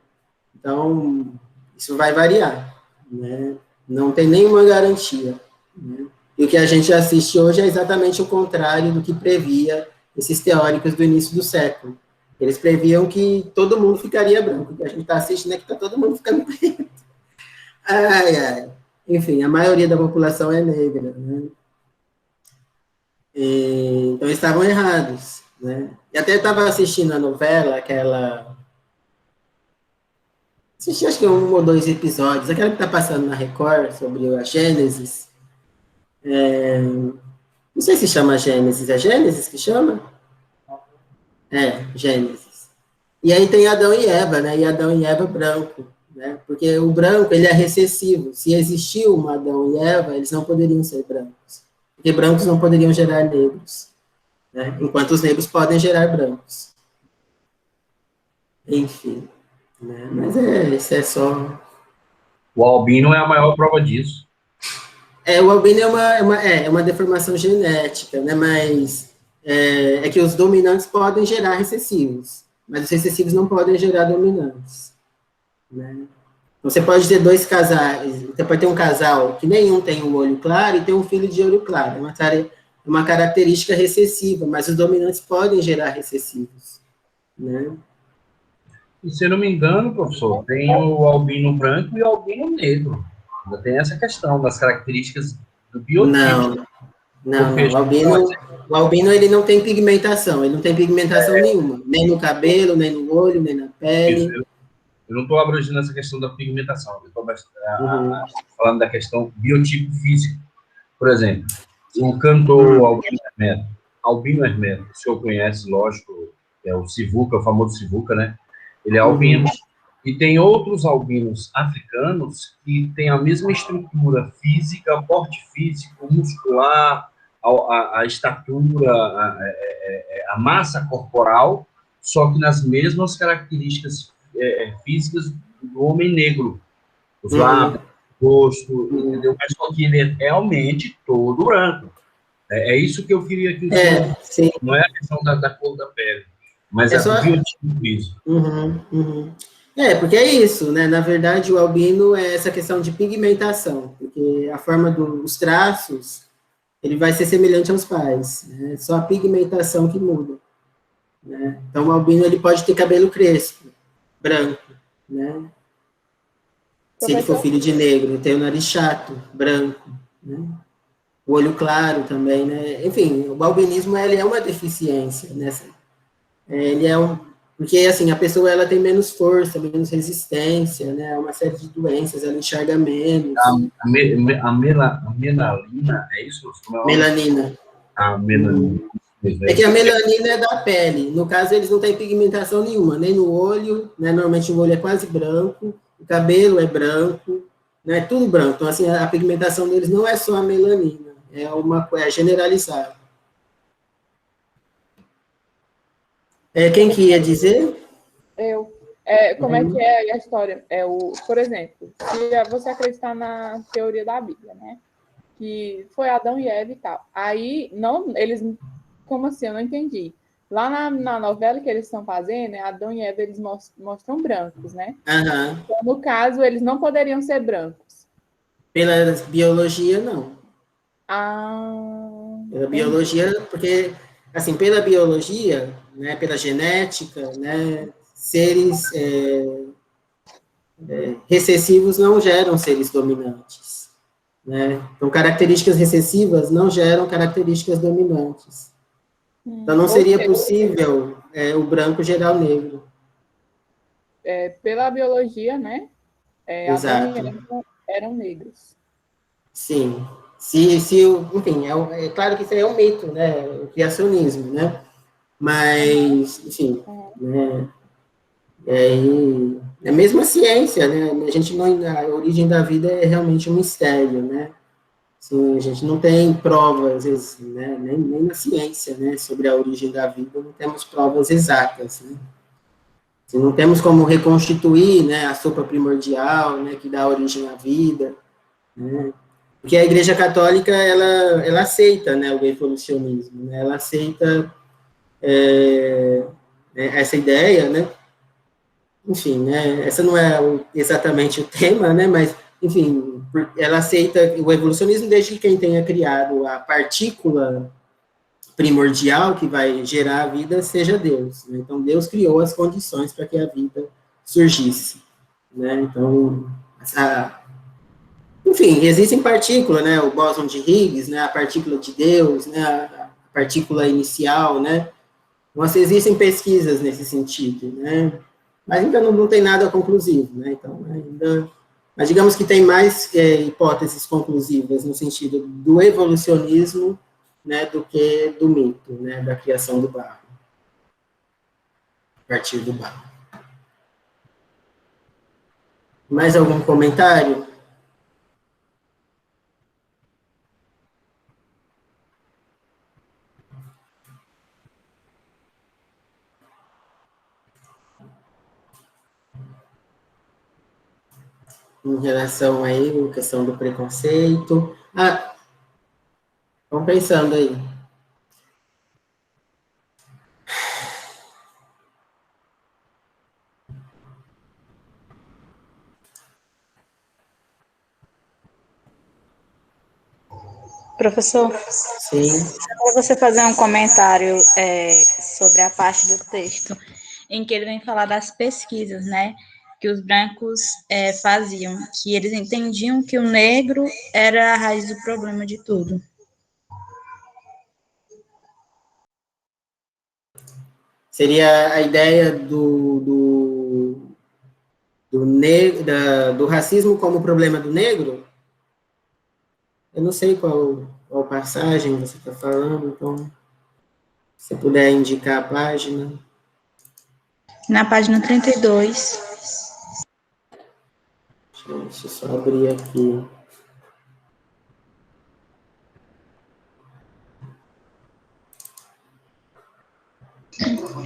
[SPEAKER 1] Então, isso vai variar. Né? Não tem nenhuma garantia. Né? E o que a gente assiste hoje é exatamente o contrário do que previa esses teóricos do início do século. Eles previam que todo mundo ficaria branco. O que a gente está assistindo é que está todo mundo ficando preto. Ai, ai. Enfim, a maioria da população é negra. Né? Então, eles estavam errados. Né? E até estava assistindo a novela, assisti acho que 1 ou 2 episódios, aquela que está passando na Record, sobre a Gênesis. Não sei se chama Gênesis, é Gênesis que chama? Gênesis. E aí tem Adão e Eva, né? E Adão e Eva branco, né? Porque o branco, ele é recessivo. Se existiu uma Adão e Eva, eles não poderiam ser brancos. Porque brancos não poderiam gerar negros. Né? Enquanto os negros podem gerar brancos. Enfim. Né? Mas isso é só...
[SPEAKER 4] O albino é a maior prova disso.
[SPEAKER 1] O albino é uma deformação genética, né? Mas é que os dominantes podem gerar recessivos, mas os recessivos não podem gerar dominantes. Né? Então, você pode ter 2 casais, você pode ter um casal que nenhum tem um olho claro e tem um filho de olho claro. É uma característica recessiva, mas os dominantes podem gerar recessivos. Né?
[SPEAKER 4] E se eu não me engano, professor, tem o albino branco e o albino negro. Ainda tem essa questão das características do biotipo.
[SPEAKER 1] Não. O albino ele não tem pigmentação, ele não tem pigmentação nenhuma, nem no cabelo, nem no olho, nem na pele.
[SPEAKER 4] Isso, eu não estou abrangendo essa questão da pigmentação, eu estou falando da questão biotipo físico. Por exemplo, o cantor Albino Hermeto, o senhor conhece, lógico, é o Sivuca, o famoso Sivuca, né? Ele é albino. E tem outros albinos africanos que têm a mesma estrutura física, porte físico, muscular, a estatura, a massa corporal, só que nas mesmas características físicas do homem negro. Os lábios, o rosto, entendeu? Mas só que ele é realmente todo branco. É isso que eu queria que o senhor...
[SPEAKER 1] Sim.
[SPEAKER 4] Não é a questão da cor da pele, mas é o biotipo físico.
[SPEAKER 1] Porque é isso, né? Na verdade, o albino é essa questão de pigmentação, porque a forma dos traços, ele vai ser semelhante aos pais, né? Só a pigmentação que muda. Né? Então, o albino, ele pode ter cabelo crespo, branco, né? Se ele for filho de negro, tem o nariz chato, branco, né? o olho claro também, né? Enfim, o albinismo, ele é uma deficiência, né? Ele é porque, assim, a pessoa, ela tem menos força, menos resistência, né? Uma série de doenças, ela enxerga menos.
[SPEAKER 4] A melanina, é isso?
[SPEAKER 1] Melanina.
[SPEAKER 4] A melanina.
[SPEAKER 1] É que a melanina é da pele. No caso, eles não têm pigmentação nenhuma, nem no olho, né? Normalmente o olho é quase branco, o cabelo é branco, né? Tudo branco. Então, assim, a pigmentação deles não é só a melanina, é generalizada. Quem que ia dizer?
[SPEAKER 6] Como é que é a história? Por exemplo, se você acreditar na teoria da Bíblia, né? Que foi Adão e Eva e tal. Aí, eles... Como assim? Eu não entendi. Lá na novela que eles estão fazendo, Adão e Eva, eles mostram brancos, né?
[SPEAKER 1] Uhum.
[SPEAKER 6] Então, no caso, eles não poderiam ser brancos.
[SPEAKER 1] Pela biologia, não. Pela biologia, porque, assim, pela biologia, né, pela genética, né, seres recessivos não geram seres dominantes, né? Então, características recessivas não geram características dominantes. Então, não seria possível o branco gerar o negro.
[SPEAKER 6] Pela biologia, né?
[SPEAKER 1] Exato.
[SPEAKER 6] Adão e Eva eram negros.
[SPEAKER 1] Sim. Enfim, é claro que isso aí é um mito, né? O criacionismo, né? Mas, enfim, né? É a mesma ciência, né? A origem da vida é realmente um mistério, né? Assim, a gente não tem provas, né? Nem na ciência, né? Sobre a origem da vida, não temos provas exatas, né? Assim, não temos como reconstituir, né? A sopa primordial, né? Que dá origem à vida, né? Porque a Igreja Católica, ela aceita, né? O evolucionismo, né? Ela aceita essa ideia, né? Enfim, né, essa não é exatamente o tema, né, mas, enfim, ela aceita o evolucionismo desde que quem tenha criado a partícula primordial que vai gerar a vida seja Deus, né? Então, Deus criou as condições para que a vida surgisse, né? Então, enfim, existem partículas, né, o bóson de Higgs, né, a partícula de Deus, né, a partícula inicial, né, mas existem pesquisas nesse sentido, né, mas ainda não tem nada conclusivo, né, então ainda, mas digamos que tem mais hipóteses conclusivas no sentido do evolucionismo, né, do que do mito, né, da criação do barro, a partir do barro. Mais algum comentário? Em relação aí, a questão do preconceito. Vão pensando aí.
[SPEAKER 2] Professor,
[SPEAKER 1] Sim.
[SPEAKER 2] para você fazer um comentário sobre a parte do texto em que ele vem falar das pesquisas, né, que os brancos faziam, que eles entendiam que o negro era a raiz do problema de tudo.
[SPEAKER 1] Seria a ideia do racismo como problema do negro? Eu não sei qual passagem você está falando, então, se você puder indicar a página.
[SPEAKER 2] Na página 32.
[SPEAKER 1] Deixa eu só abrir aqui.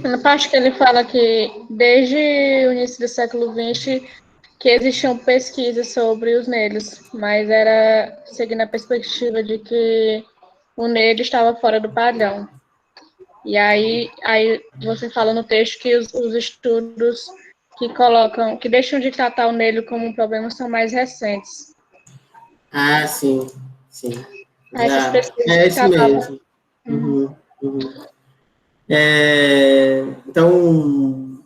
[SPEAKER 2] Na parte que ele fala que desde o início do século XX que existiam pesquisas sobre os negros, mas era seguindo a perspectiva de que o negro estava fora do padrão. E aí você fala no texto que os estudos que deixam de tratar o negro como um problema são mais recentes.
[SPEAKER 1] Sim.
[SPEAKER 2] Essas pesquisas
[SPEAKER 1] É isso mesmo. Então,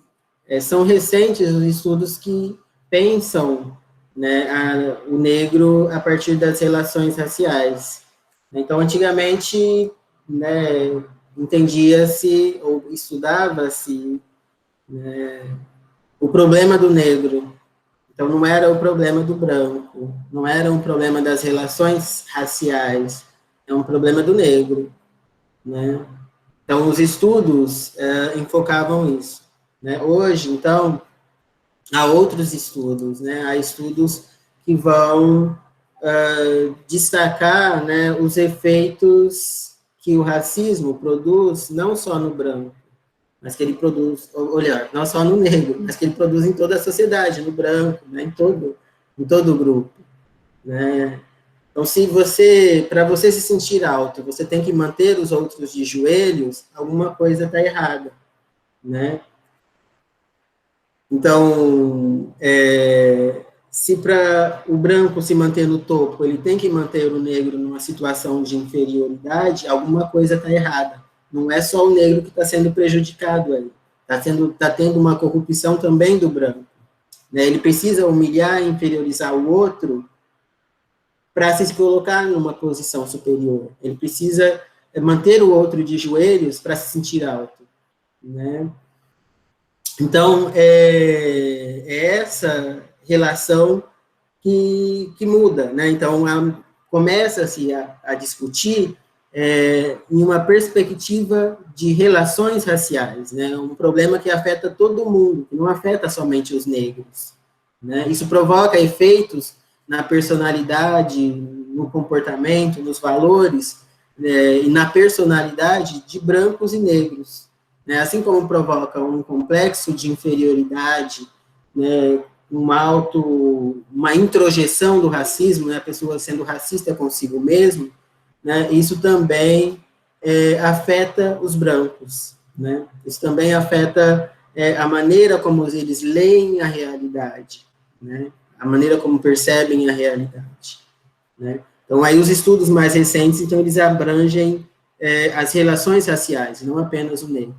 [SPEAKER 1] são recentes os estudos que pensam, né, o negro a partir das relações raciais. Então, antigamente, né, entendia-se ou estudava-se, né, o problema do negro. Então, não era o problema do branco, não era um problema das relações raciais, é um problema do negro, né? Então, os estudos enfocavam isso, né? Hoje, então, há outros estudos, né? Há estudos que vão destacar, né, os efeitos que o racismo produz, não só no branco, mas que ele produz, olha, não só no negro, mas que ele produz em toda a sociedade, no branco, né, em todo o grupo, né? Então, para você se sentir alto, você tem que manter os outros de joelhos, alguma coisa está errada, né? Então, se para o branco se manter no topo, ele tem que manter o negro numa situação de inferioridade, alguma coisa está errada. Não é só o negro que está sendo prejudicado aí. Está tendo uma corrupção também do branco, né? Ele precisa humilhar e inferiorizar o outro para se colocar numa posição superior. Ele precisa manter o outro de joelhos para se sentir alto, né? Então, é essa relação que muda, né? Então, começa-se a discutir em uma perspectiva de relações raciais, né? Um problema que afeta todo mundo, que não afeta somente os negros, né? Isso provoca efeitos na personalidade, no comportamento, nos valores, e na personalidade de brancos e negros, né? Assim como provoca um complexo de inferioridade, né, uma introjeção do racismo, né, a pessoa sendo racista consigo mesmo, né, isso também afeta os brancos, né? Isso também afeta a maneira como eles leem a realidade, né? A maneira como percebem a realidade, né? Então, aí os estudos mais recentes, então, eles abrangem as relações raciais, não apenas o negro.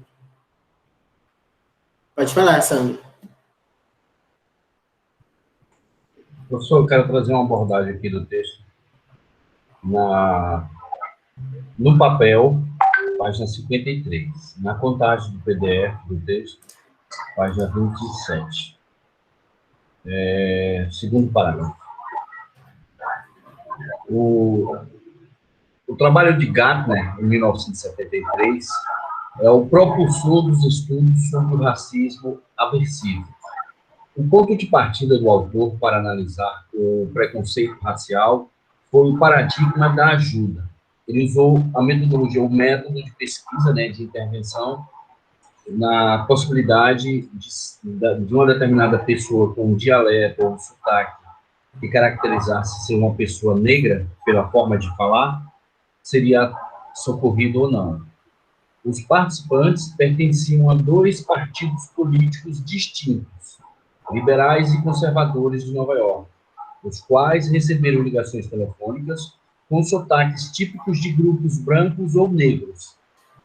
[SPEAKER 1] Pode falar, Sandro.
[SPEAKER 4] Professor, eu quero trazer uma abordagem aqui do texto. No papel, página 53. Na contagem do PDF do texto, página 27. Segundo parágrafo. O trabalho de Gardner, em 1973, é o propulsor dos estudos sobre o racismo aversivo. O ponto de partida do autor para analisar o preconceito racial foi o paradigma da ajuda. Ele usou a metodologia, o método de pesquisa, né, de intervenção, na possibilidade de uma determinada pessoa com um dialeto ou um sotaque que caracterizasse ser uma pessoa negra pela forma de falar, seria socorrido ou não. Os participantes pertenciam a 2 partidos políticos distintos, liberais e conservadores de Nova York, os quais receberam ligações telefônicas com sotaques típicos de grupos brancos ou negros.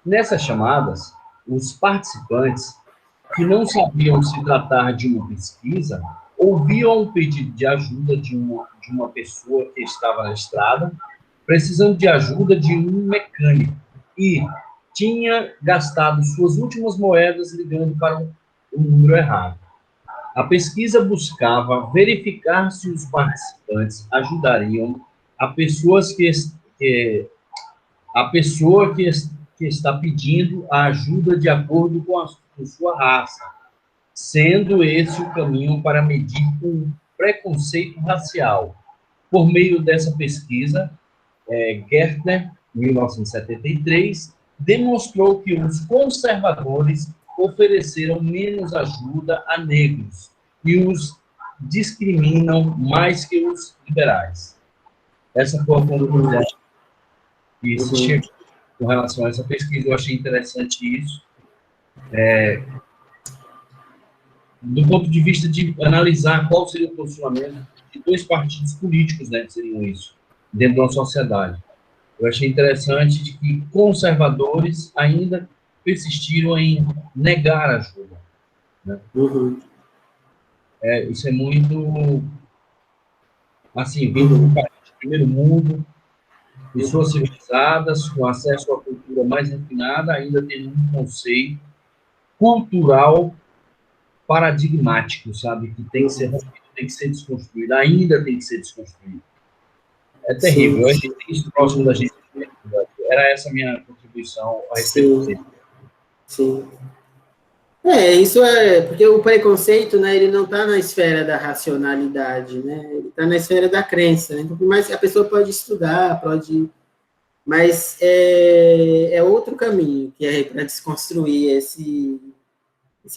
[SPEAKER 4] Nessas chamadas, os participantes, que não sabiam se tratar de uma pesquisa, ouviam um pedido de ajuda de uma pessoa que estava na estrada, precisando de ajuda de um mecânico, e tinha gastado suas últimas moedas ligando para o número errado. A pesquisa buscava verificar se os participantes ajudariam a pessoa que está pedindo a ajuda de acordo com sua raça, sendo esse o caminho para medir o preconceito racial. Por meio dessa pesquisa, Gardner, em 1973, demonstrou que os conservadores ofereceram menos ajuda a negros e os discriminam mais que os liberais. Essa foi a conclusão que se chegou com relação a essa pesquisa. Eu achei interessante isso. Do ponto de vista de analisar qual seria o posicionamento de 2 partidos políticos, né, que seriam isso, dentro de uma sociedade. Eu achei interessante de que conservadores ainda persistiram em negar ajuda, né? Isso é muito, assim, vindo do país de primeiro mundo, Pessoas civilizadas, com acesso à cultura mais refinada, ainda têm um conceito cultural paradigmático, sabe? Que tem que ser rompido, tem que ser desconstruído, ainda tem que ser desconstruído. É terrível, a gente tem isso próximo da gente. Era essa a minha contribuição a respeito disso.
[SPEAKER 1] Sim. Isso porque o preconceito, né, ele não está na esfera da racionalidade, né, ele está na esfera da crença, né? Então, por mais que a pessoa pode estudar, mas é outro caminho que é para desconstruir esse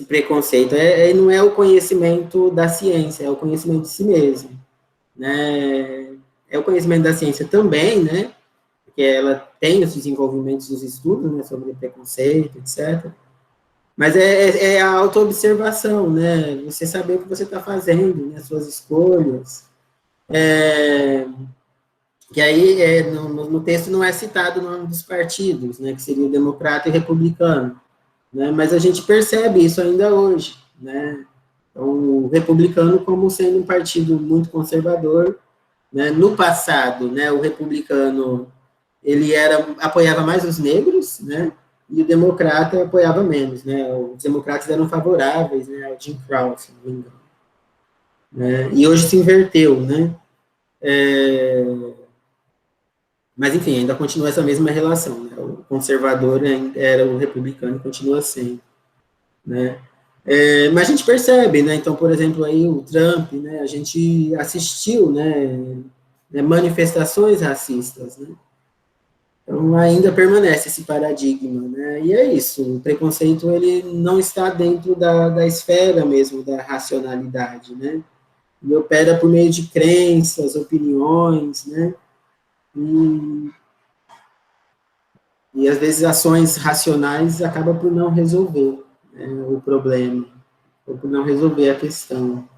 [SPEAKER 1] preconceito. Não é o conhecimento da ciência, é o conhecimento de si mesmo, né? É o conhecimento da ciência também, né, porque ela tem os desenvolvimentos dos estudos, né, sobre preconceito, etc., mas é a autoobservação, né? Você saber o que você está fazendo, né? As suas escolhas. Que aí, no texto não é citado o nome dos partidos, né? Que seria o democrata e o republicano. Né? Mas a gente percebe isso ainda hoje, né? Então, o republicano como sendo um partido muito conservador, né? No passado, né? O republicano, ele apoiava mais os negros, né? E o democrata apoiava menos, né? Os democratas eram favoráveis, né, ao Jim Crow, se não me engano. Né? E hoje se inverteu, né? Mas, enfim, ainda continua essa mesma relação, né? O conservador era o republicano e continua sendo, né? Mas a gente percebe, né? Então, por exemplo, aí o Trump, né? A gente assistiu, né? Manifestações racistas, né? Então, ainda permanece esse paradigma, né? E é isso, o preconceito, ele não está dentro da esfera mesmo da racionalidade, né? Ele opera por meio de crenças, opiniões, né? E às vezes, ações racionais acabam por não resolver, né, o problema, ou por não resolver a questão.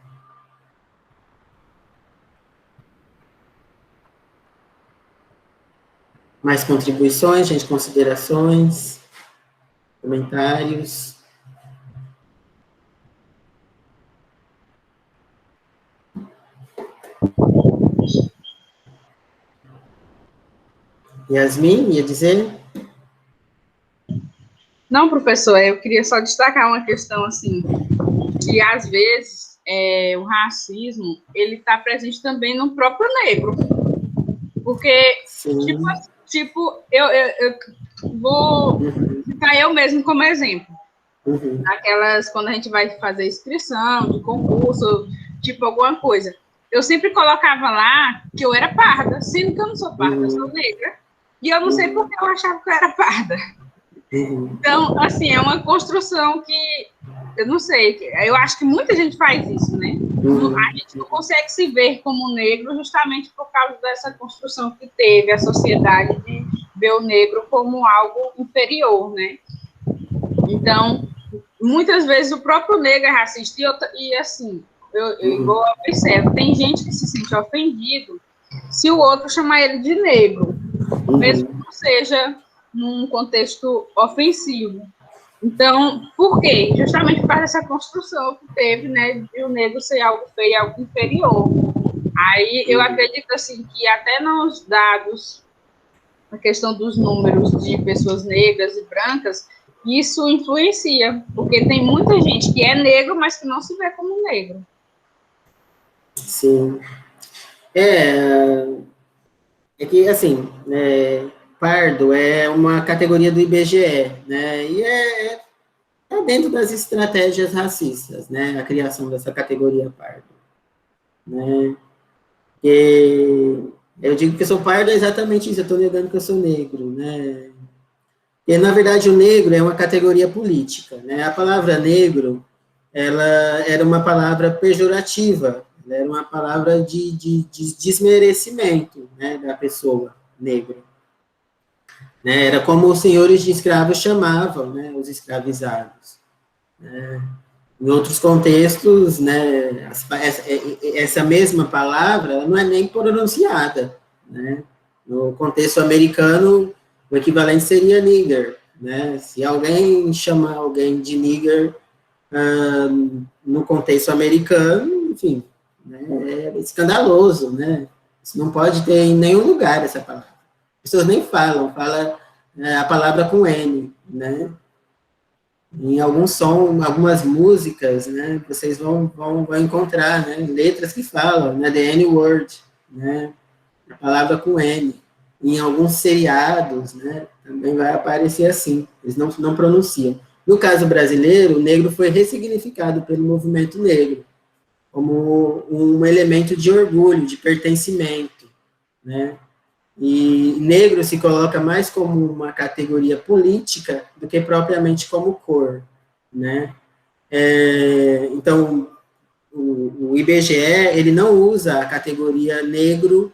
[SPEAKER 1] Mais contribuições, gente, considerações, comentários? Yasmin, ia dizer?
[SPEAKER 3] Não, professor, eu queria só destacar uma questão, assim, que às vezes o racismo, ele está presente também no próprio negro, porque, eu vou citar eu mesmo como exemplo. Quando a gente vai fazer inscrição de concurso, tipo alguma coisa, eu sempre colocava lá que eu era parda, sendo que eu não sou parda, eu sou negra, e eu não sei por que eu achava que eu era parda. Então, assim, é uma construção que, eu não sei, eu acho que muita gente faz isso, né? A gente não consegue se ver como negro justamente por causa dessa construção que teve a sociedade de ver o negro como algo inferior, né? Então, muitas vezes o próprio negro é racista, e assim, eu observo, tem gente que se sente ofendido se o outro chamar ele de negro, mesmo que não seja num contexto ofensivo. Então, por quê? Justamente por causa dessa construção que teve, né, de o negro ser algo feio, algo inferior. Aí, eu acredito, assim, que até nos dados, a questão dos números de pessoas negras e brancas, isso influencia, porque tem muita gente que é negro, mas que não se vê como negro.
[SPEAKER 1] Sim. É que, assim, pardo é uma categoria do IBGE, né, e é dentro das estratégias racistas, né, a criação dessa categoria pardo, né, e eu digo que eu sou pardo é exatamente isso, eu estou negando que eu sou negro, né, e, na verdade, o negro é uma categoria política, né, a palavra negro, ela era uma palavra pejorativa, era uma palavra de desmerecimento, né, da pessoa negra. Né, era como os senhores de escravos chamavam, né, os escravizados. Em outros contextos, né, essa mesma palavra ela não é nem pronunciada. Né? No contexto americano, o equivalente seria nigger. Né? Se alguém chama alguém de nigger no contexto americano, enfim, né, é escandaloso, né? Isso não pode ter em nenhum lugar essa palavra. pessoas nem falam, fala a palavra com N, né? Em algum som, algumas músicas, né, vocês vão encontrar, né, letras que falam, né, the N-word, né, a palavra com N. Em alguns seriados, né, também vai aparecer assim, eles não pronunciam. No caso brasileiro, o negro foi ressignificado pelo movimento negro, como um elemento de orgulho, de pertencimento, né, e negro se coloca mais como uma categoria política do que propriamente como cor, né? Então, o IBGE, ele não usa a categoria negro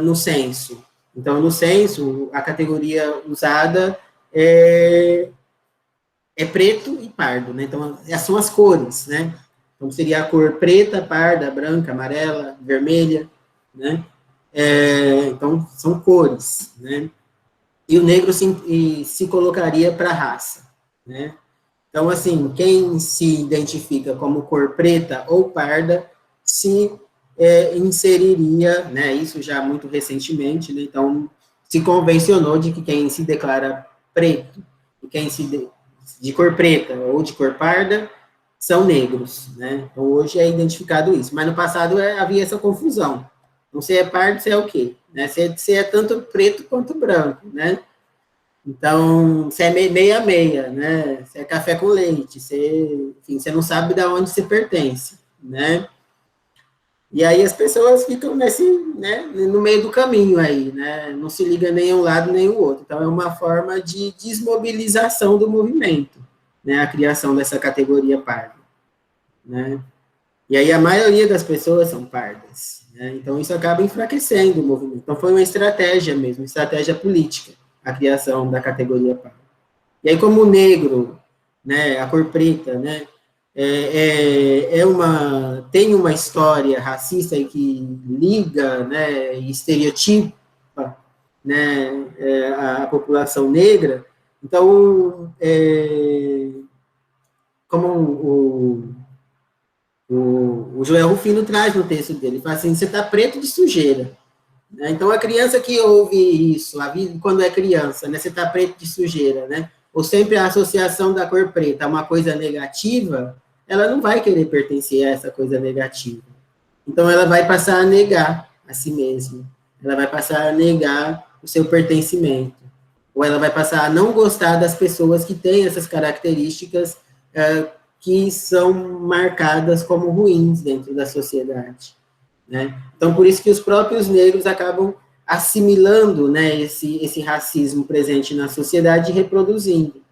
[SPEAKER 1] no censo. Então, no censo, a categoria usada é preto e pardo, né? Então, essas são as cores, né? Então, seria a cor preta, parda, branca, amarela, vermelha, né? Então, são cores, né? E o negro se colocaria para a raça, né? Então, assim, quem se identifica como cor preta ou parda se inseriria, né? Isso já muito recentemente, né? Então, se convencionou de que quem se declara preto e quem de cor preta ou de cor parda são negros, né? Então, hoje é identificado isso. Mas no passado havia essa confusão. Não sei é pardo, se é o quê? Né? Se é tanto preto quanto branco, né? Então, se é meia-meia, né? Se é café com leite, enfim, você não sabe de onde você pertence, né? E aí as pessoas ficam né, no meio do caminho aí, né? Não se liga nem um lado nem o outro. Então, é uma forma de desmobilização do movimento, né? A criação dessa categoria parda, né? E aí a maioria das pessoas são pardas, né? Então isso acaba enfraquecendo o movimento. Então foi uma estratégia mesmo, estratégia política, a criação da categoria parda. E aí como o negro, né, a cor preta, né, tem uma história racista que liga, né, e estereotipa, né, a população negra. Então, como o Joel Rufino traz no texto dele, ele fala assim, você está preto de sujeira. Né? Então, a criança que ouve isso, quando é criança, né, você está preto de sujeira, né? Ou sempre a associação da cor preta a uma coisa negativa, ela não vai querer pertencer a essa coisa negativa. Então, ela vai passar a negar a si mesma. Ela vai passar a negar o seu pertencimento. Ou ela vai passar a não gostar das pessoas que têm essas características que são marcadas como ruins dentro da sociedade, né? Então, por isso que os próprios negros acabam assimilando, né, esse racismo presente na sociedade e reproduzindo,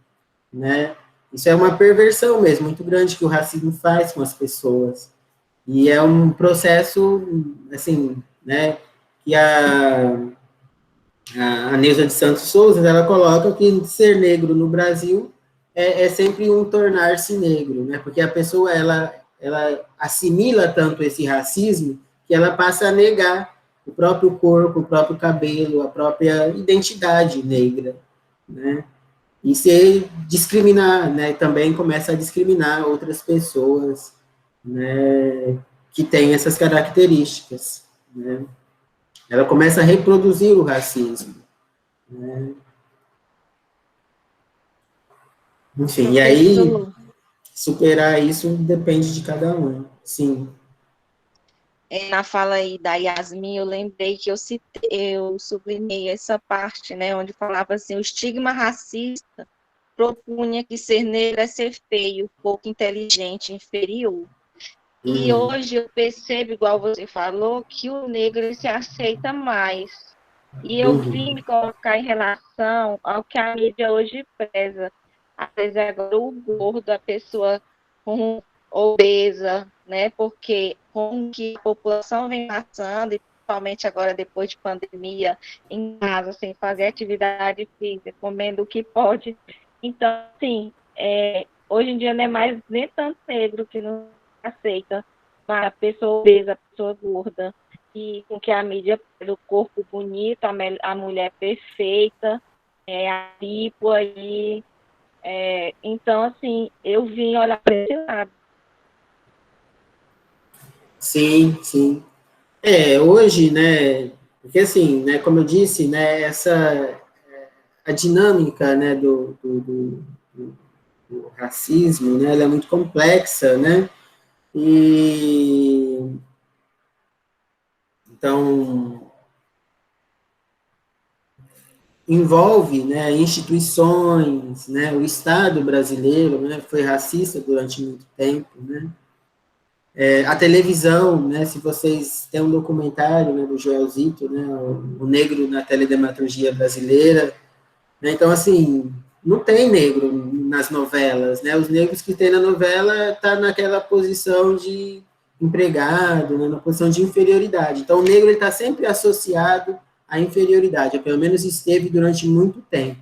[SPEAKER 1] né? Isso é uma perversão mesmo, muito grande que o racismo faz com as pessoas. E é um processo, assim, né, que a Neuza de Santos Souza, ela coloca que ser negro no Brasil é sempre um tornar-se negro, né? Porque a pessoa, ela assimila tanto esse racismo que ela passa a negar o próprio corpo, o próprio cabelo, a própria identidade negra, né? E se discriminar, né? Também começa a discriminar outras pessoas, né? Que têm essas características, né? Ela começa a reproduzir o racismo, né? Enfim, e aí, superar isso depende de cada um, sim.
[SPEAKER 5] Na fala aí da Yasmin, eu lembrei que eu sublinhei essa parte, né, onde falava assim, o estigma racista propunha que ser negro é ser feio, pouco inteligente, inferior. E hoje eu percebo, igual você falou, que o negro ele se aceita mais. E eu vim me colocar em relação ao que a mídia hoje preza. Às vezes agora o gordo, a pessoa com obesa, né? Porque com que a população vem passando, e principalmente agora depois de pandemia, em casa, sem fazer atividade física, comendo o que pode. Então, assim, hoje em dia não é mais nem tanto negro que não aceita, mas a pessoa obesa, a pessoa gorda, e com que a mídia do corpo bonito, a mulher perfeita, a lipo aí. Então, assim, eu vim olhar para esse lado.
[SPEAKER 1] Sim, sim. Hoje, né, Porque, assim, né, como eu disse, né, a dinâmica, né, do racismo, né, ela é muito complexa, né, e, então, envolve, né, instituições, né, o Estado brasileiro, né, foi racista durante muito tempo, né, a televisão, né, se vocês têm um documentário, né, do Joel Zito, né, o negro na teledramaturgia brasileira, né, então, assim, não tem negro nas novelas, né, os negros que tem na novela tá naquela posição de empregado, né, na posição de inferioridade, então o negro está sempre associado à inferioridade, ou pelo menos esteve durante muito tempo,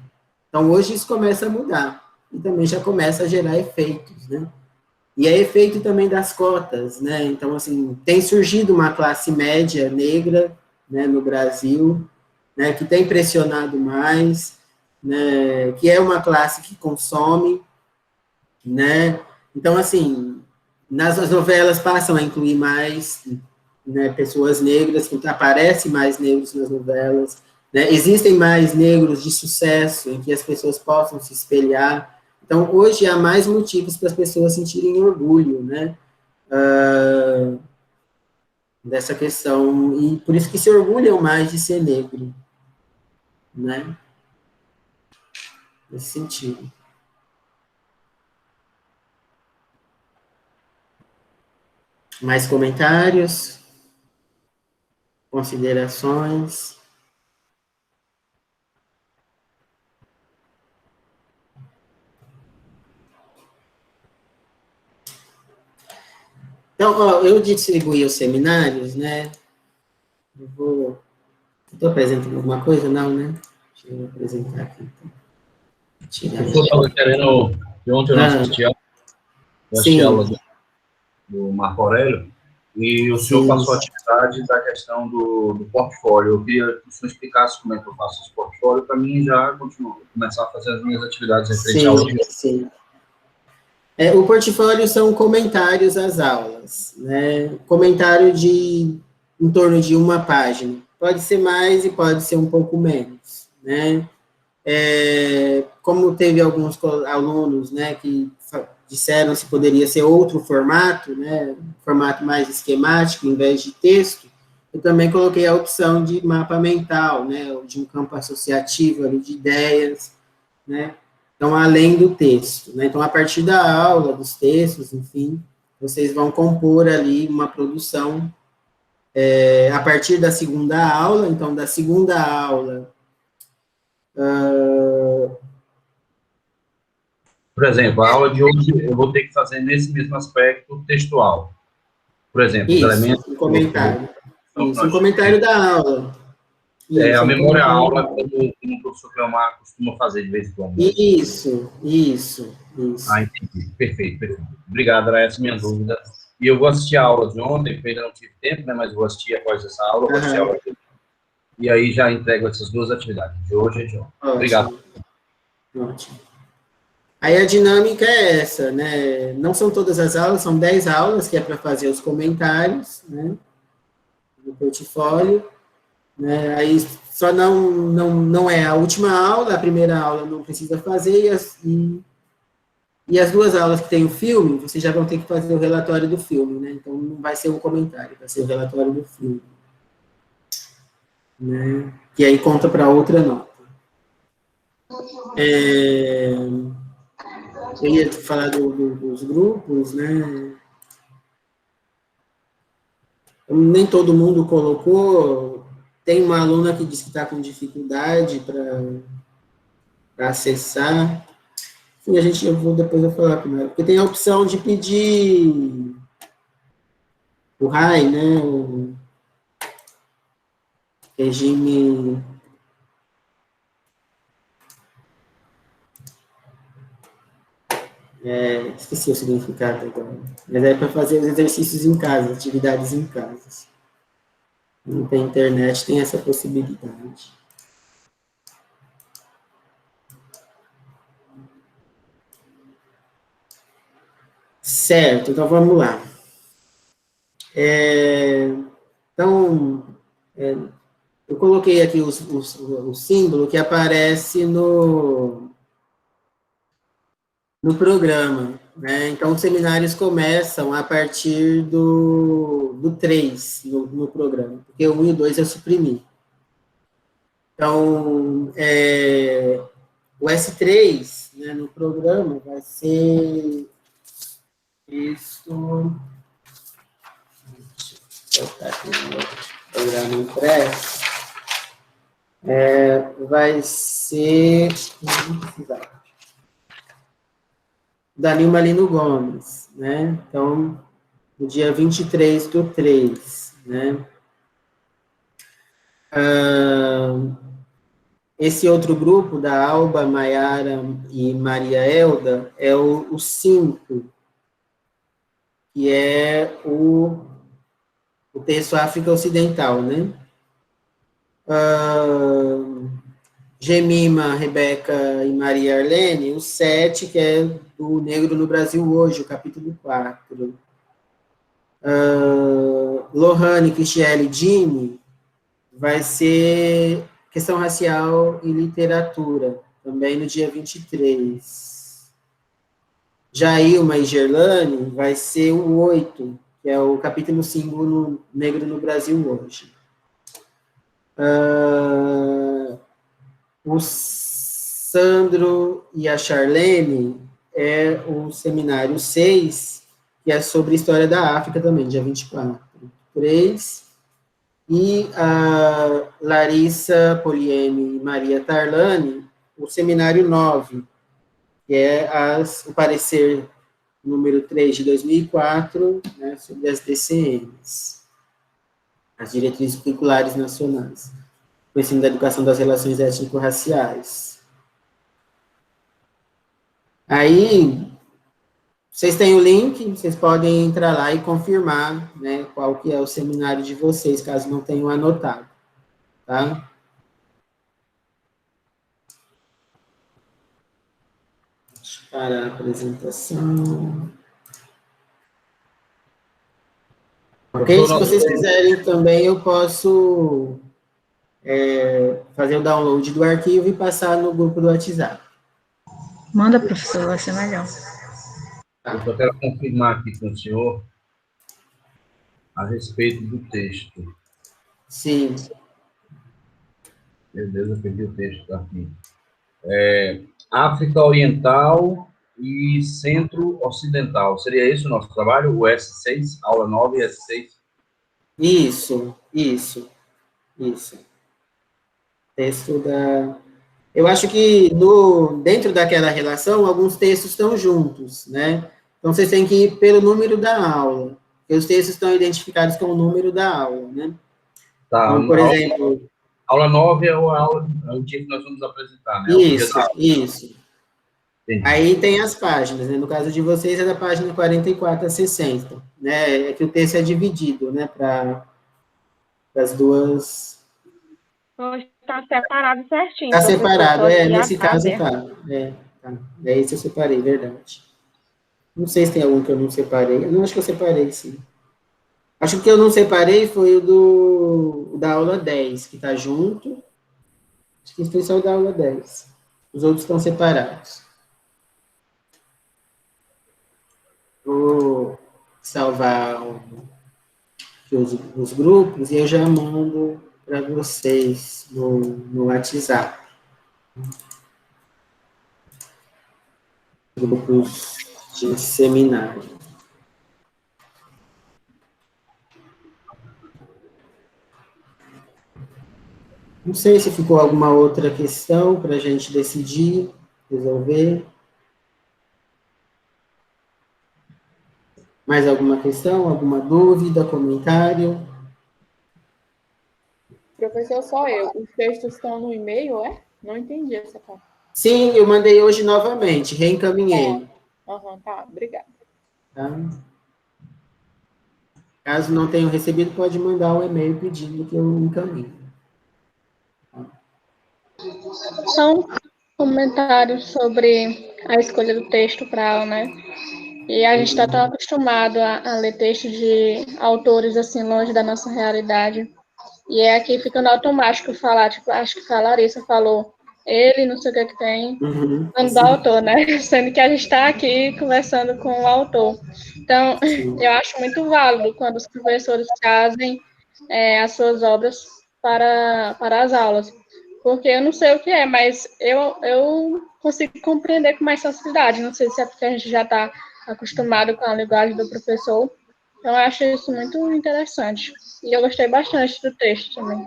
[SPEAKER 1] então hoje isso começa a mudar, e também já começa a gerar efeitos, né, e é efeito também das cotas, né? Então, assim, tem surgido uma classe média negra, né, no Brasil, né, que tem pressionado mais, né, que é uma classe que consome, né? Então, assim, nas novelas passam a incluir mais, né, pessoas negras, que aparecem mais negros nas novelas, né? Existem mais negros de sucesso, em que as pessoas possam se espelhar. Então, hoje há mais motivos para as pessoas sentirem orgulho, né, dessa questão, e por isso que se orgulham mais de ser negro, né, nesse sentido. Mais comentários? Considerações? Então, ó, eu distribuí os seminários, né, estou apresentando alguma coisa? Não, né? Deixa eu apresentar aqui, então.
[SPEAKER 4] O professor estava querendo, de ontem eu não assisti a aula do Marco Aurélio, e o senhor passou a atividade da questão do portfólio. Eu queria que o senhor explicasse como é que eu faço esse portfólio, para mim já começar a fazer as minhas atividades referentes à aula.
[SPEAKER 1] Sim. O portfólio são comentários às aulas, né? Comentário de em torno de uma página. Pode ser mais e pode ser um pouco menos, né? Como teve alguns alunos, né, que disseram se poderia ser outro formato, né, formato mais esquemático, em vez de texto, eu também coloquei a opção de mapa mental, né, de um campo associativo ali de ideias, né, então, além do texto, né, então, a partir da aula, dos textos, enfim, vocês vão compor ali uma produção, a partir da segunda aula, então, da segunda aula,
[SPEAKER 4] Por exemplo, a aula de hoje eu vou ter que fazer nesse mesmo aspecto textual. Por exemplo, os elementos...
[SPEAKER 1] Um comentário. Isso, um comentário da aula.
[SPEAKER 4] Isso, a memória aula, como o professor Cleomar costuma fazer de vez em quando.
[SPEAKER 1] Isso.
[SPEAKER 4] Entendi. Perfeito. Obrigado, era essa minha dúvida. E eu vou assistir a aula de ontem, porque ainda não tive tempo, né, mas vou assistir após essa aula, vou assistir a aula de... E aí já entrego essas duas atividades, de hoje e de ontem. Obrigado.
[SPEAKER 1] Ótimo. Aí a dinâmica é essa, né? Não são todas as aulas, são 10 aulas, que é para fazer os comentários, né? No portfólio, né? Aí só não é a última aula, a primeira aula não precisa fazer, e as duas aulas que tem o filme, vocês já vão ter que fazer o relatório do filme, né? Então não vai ser um comentário, vai ser o relatório do filme, né? Que aí conta para outra nota. Eu ia falar dos grupos, né? Nem todo mundo colocou. Tem uma aluna que diz que está com dificuldade para acessar. E depois eu vou falar com ela. Porque tem a opção de pedir o RAI, né? O regime... esqueci o significado agora. Mas é para fazer os exercícios em casa, atividades em casa. Não tem internet, tem essa possibilidade. Certo, então vamos lá. Então, Eu coloquei aqui o símbolo que aparece no programa, né? Então, os seminários começam a partir do 3 no programa, porque o 1 e o 2 eu suprimi. Então, o S3, né, no programa vai ser isso. Deixa eu botar aqui no programa impresso. Vai ser. Não precisava. Danil Malino Gomes, né? Então, no dia 23/3, né? Esse outro grupo, da Alba, Maiara e Maria Elda, é o 5, que é o texto África Ocidental, né? Gemima, Rebeca e Maria Arlene, o 7, que é do Negro no Brasil Hoje, o capítulo 4. Lohane, Cristiele e Jimmy, vai ser questão racial e literatura, também no dia 23. Jailma e Gerlane vai ser o 8, que é o capítulo símbolo Negro no Brasil Hoje. O Sandro e a Charlene é o seminário 6, que é sobre história da África também, dia 24/3. E a Larissa Polieme e Maria Tarlani, o seminário 9, que é o parecer número 3 de 2004, né, sobre as DCMs, as Diretrizes Curriculares Nacionais, o ensino da educação das relações étnico-raciais. Aí, vocês têm o link, vocês podem entrar lá e confirmar, né, qual que é o seminário de vocês, caso não tenham anotado, tá? Deixa eu parar a apresentação. Ok? Se vocês quiserem também, eu posso fazer o download do arquivo e passar no grupo do WhatsApp.
[SPEAKER 7] Manda, professor, vai ser melhor.
[SPEAKER 4] Eu só quero confirmar aqui com o senhor a respeito do texto.
[SPEAKER 1] Sim.
[SPEAKER 4] Meu Deus, eu perdi o texto aqui. África Oriental e Centro-Ocidental. Seria esse o nosso trabalho? O S6, aula 9 e S6?
[SPEAKER 1] Isso. Texto da... Eu acho que dentro daquela relação, alguns textos estão juntos, né? Então, vocês têm que ir pelo número da aula, porque os textos estão identificados com o número da aula, né?
[SPEAKER 4] Tá,
[SPEAKER 1] então, por exemplo...
[SPEAKER 4] Aula 9 é o dia que nós vamos apresentar, né?
[SPEAKER 1] Isso. Entendi. Aí tem as páginas, né? No caso de vocês, é da página 44 a 60, né? É que o texto é dividido, né? Para as duas...
[SPEAKER 5] Está separado certinho.
[SPEAKER 1] Está separado, nesse caso tá. Tá. Esse eu separei, verdade. Não sei se tem algum que eu não separei. Eu não acho que eu separei, sim. Acho que o que eu não separei foi o da aula 10, que está junto. Acho que foi só o da aula 10. Os outros estão separados. Vou salvar os grupos e eu já mando para vocês no WhatsApp. Grupos de seminário. Não sei se ficou alguma outra questão para a gente decidir, resolver. Mais alguma questão, alguma dúvida, comentário?
[SPEAKER 6] Professor, só eu. Os textos estão no e-mail, é? Não entendi essa parte.
[SPEAKER 1] Sim, eu mandei hoje novamente, reencaminhei.
[SPEAKER 6] Tá, obrigada.
[SPEAKER 1] Tá? Caso não tenham recebido, pode mandar um e-mail pedindo que eu encaminhe.
[SPEAKER 2] São comentários sobre a escolha do texto para aula, né? E a gente está tão acostumado a ler textos de autores assim, longe da nossa realidade. E é aqui fica no automático falar, tipo, acho que a Larissa falou, ele, não sei o que tem,
[SPEAKER 1] Uhum,
[SPEAKER 2] nome do
[SPEAKER 1] sim,
[SPEAKER 2] autor, né? Sendo que a gente está aqui conversando com o autor. Então,
[SPEAKER 1] sim.
[SPEAKER 2] eu acho muito válido quando os professores trazem as suas obras para as aulas. Porque eu não sei o que é, mas eu consigo compreender com mais facilidade. Não sei se é porque a gente já está acostumado com a linguagem do professor. Então, eu acho isso muito interessante. E eu gostei bastante do texto também.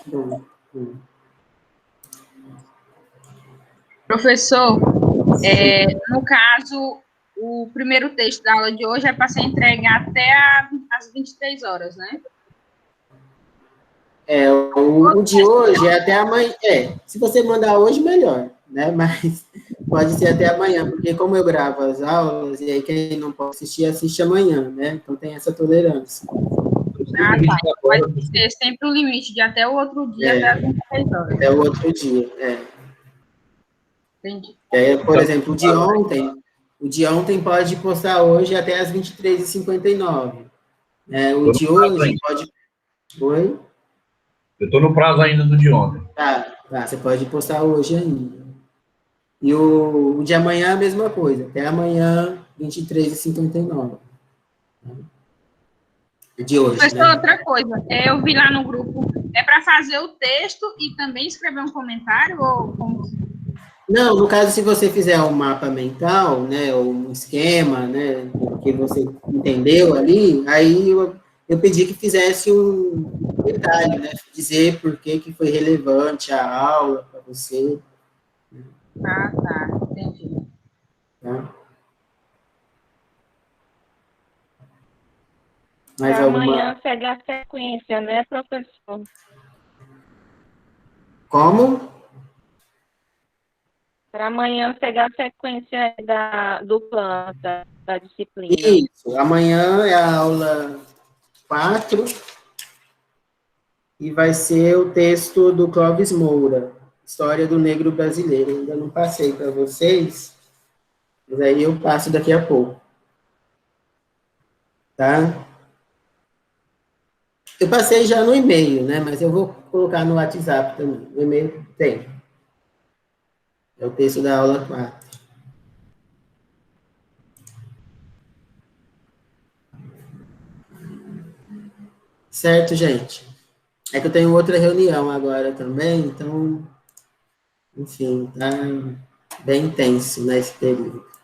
[SPEAKER 1] Bom, bom.
[SPEAKER 3] Professor, no caso, o primeiro texto da aula de hoje é para ser entregue até às 23 horas, né?
[SPEAKER 1] O de hoje é até amanhã. Se você mandar hoje, melhor, né? Mas pode ser até amanhã, porque como eu gravo as aulas, e aí quem não pode assistir, assiste amanhã, né? Então tem essa tolerância.
[SPEAKER 3] Ah, tá. Pode ser sempre o limite de até o outro dia, até às 23 horas.
[SPEAKER 1] Até o outro dia,
[SPEAKER 3] Entendi.
[SPEAKER 1] Por exemplo, o de ontem pode postar hoje até as 23h59. O de hoje pode... Oi?
[SPEAKER 4] Eu estou no prazo ainda do de ontem.
[SPEAKER 1] Tá, você pode postar hoje ainda. E o de amanhã é a mesma coisa, até amanhã, 23h59. De hoje,
[SPEAKER 3] Professor,
[SPEAKER 1] né?
[SPEAKER 3] outra coisa, eu vi lá no grupo, é para fazer o texto e também escrever um comentário ou como?
[SPEAKER 1] Não, no caso, se você fizer um mapa mental, né, ou um esquema, né, que você entendeu ali, aí eu pedi que fizesse um detalhe, né, dizer por que foi relevante a aula para você.
[SPEAKER 3] Ah, tá, entendi.
[SPEAKER 1] Tá? Mais
[SPEAKER 5] Para
[SPEAKER 1] alguma?
[SPEAKER 5] amanhã segue a sequência, né, professor?
[SPEAKER 1] Como?
[SPEAKER 5] Para amanhã pegar a sequência do plano, da disciplina.
[SPEAKER 1] Isso, amanhã é a aula 4 e vai ser o texto do Clóvis Moura, História do Negro Brasileiro. Eu ainda não passei para vocês, mas aí eu passo daqui a pouco. Tá? Eu passei já no e-mail, né? Mas eu vou colocar no WhatsApp também. No e-mail tem. É o texto da aula 4. Certo, gente? É que eu tenho outra reunião agora também, então, enfim, tá bem intenso nesse período.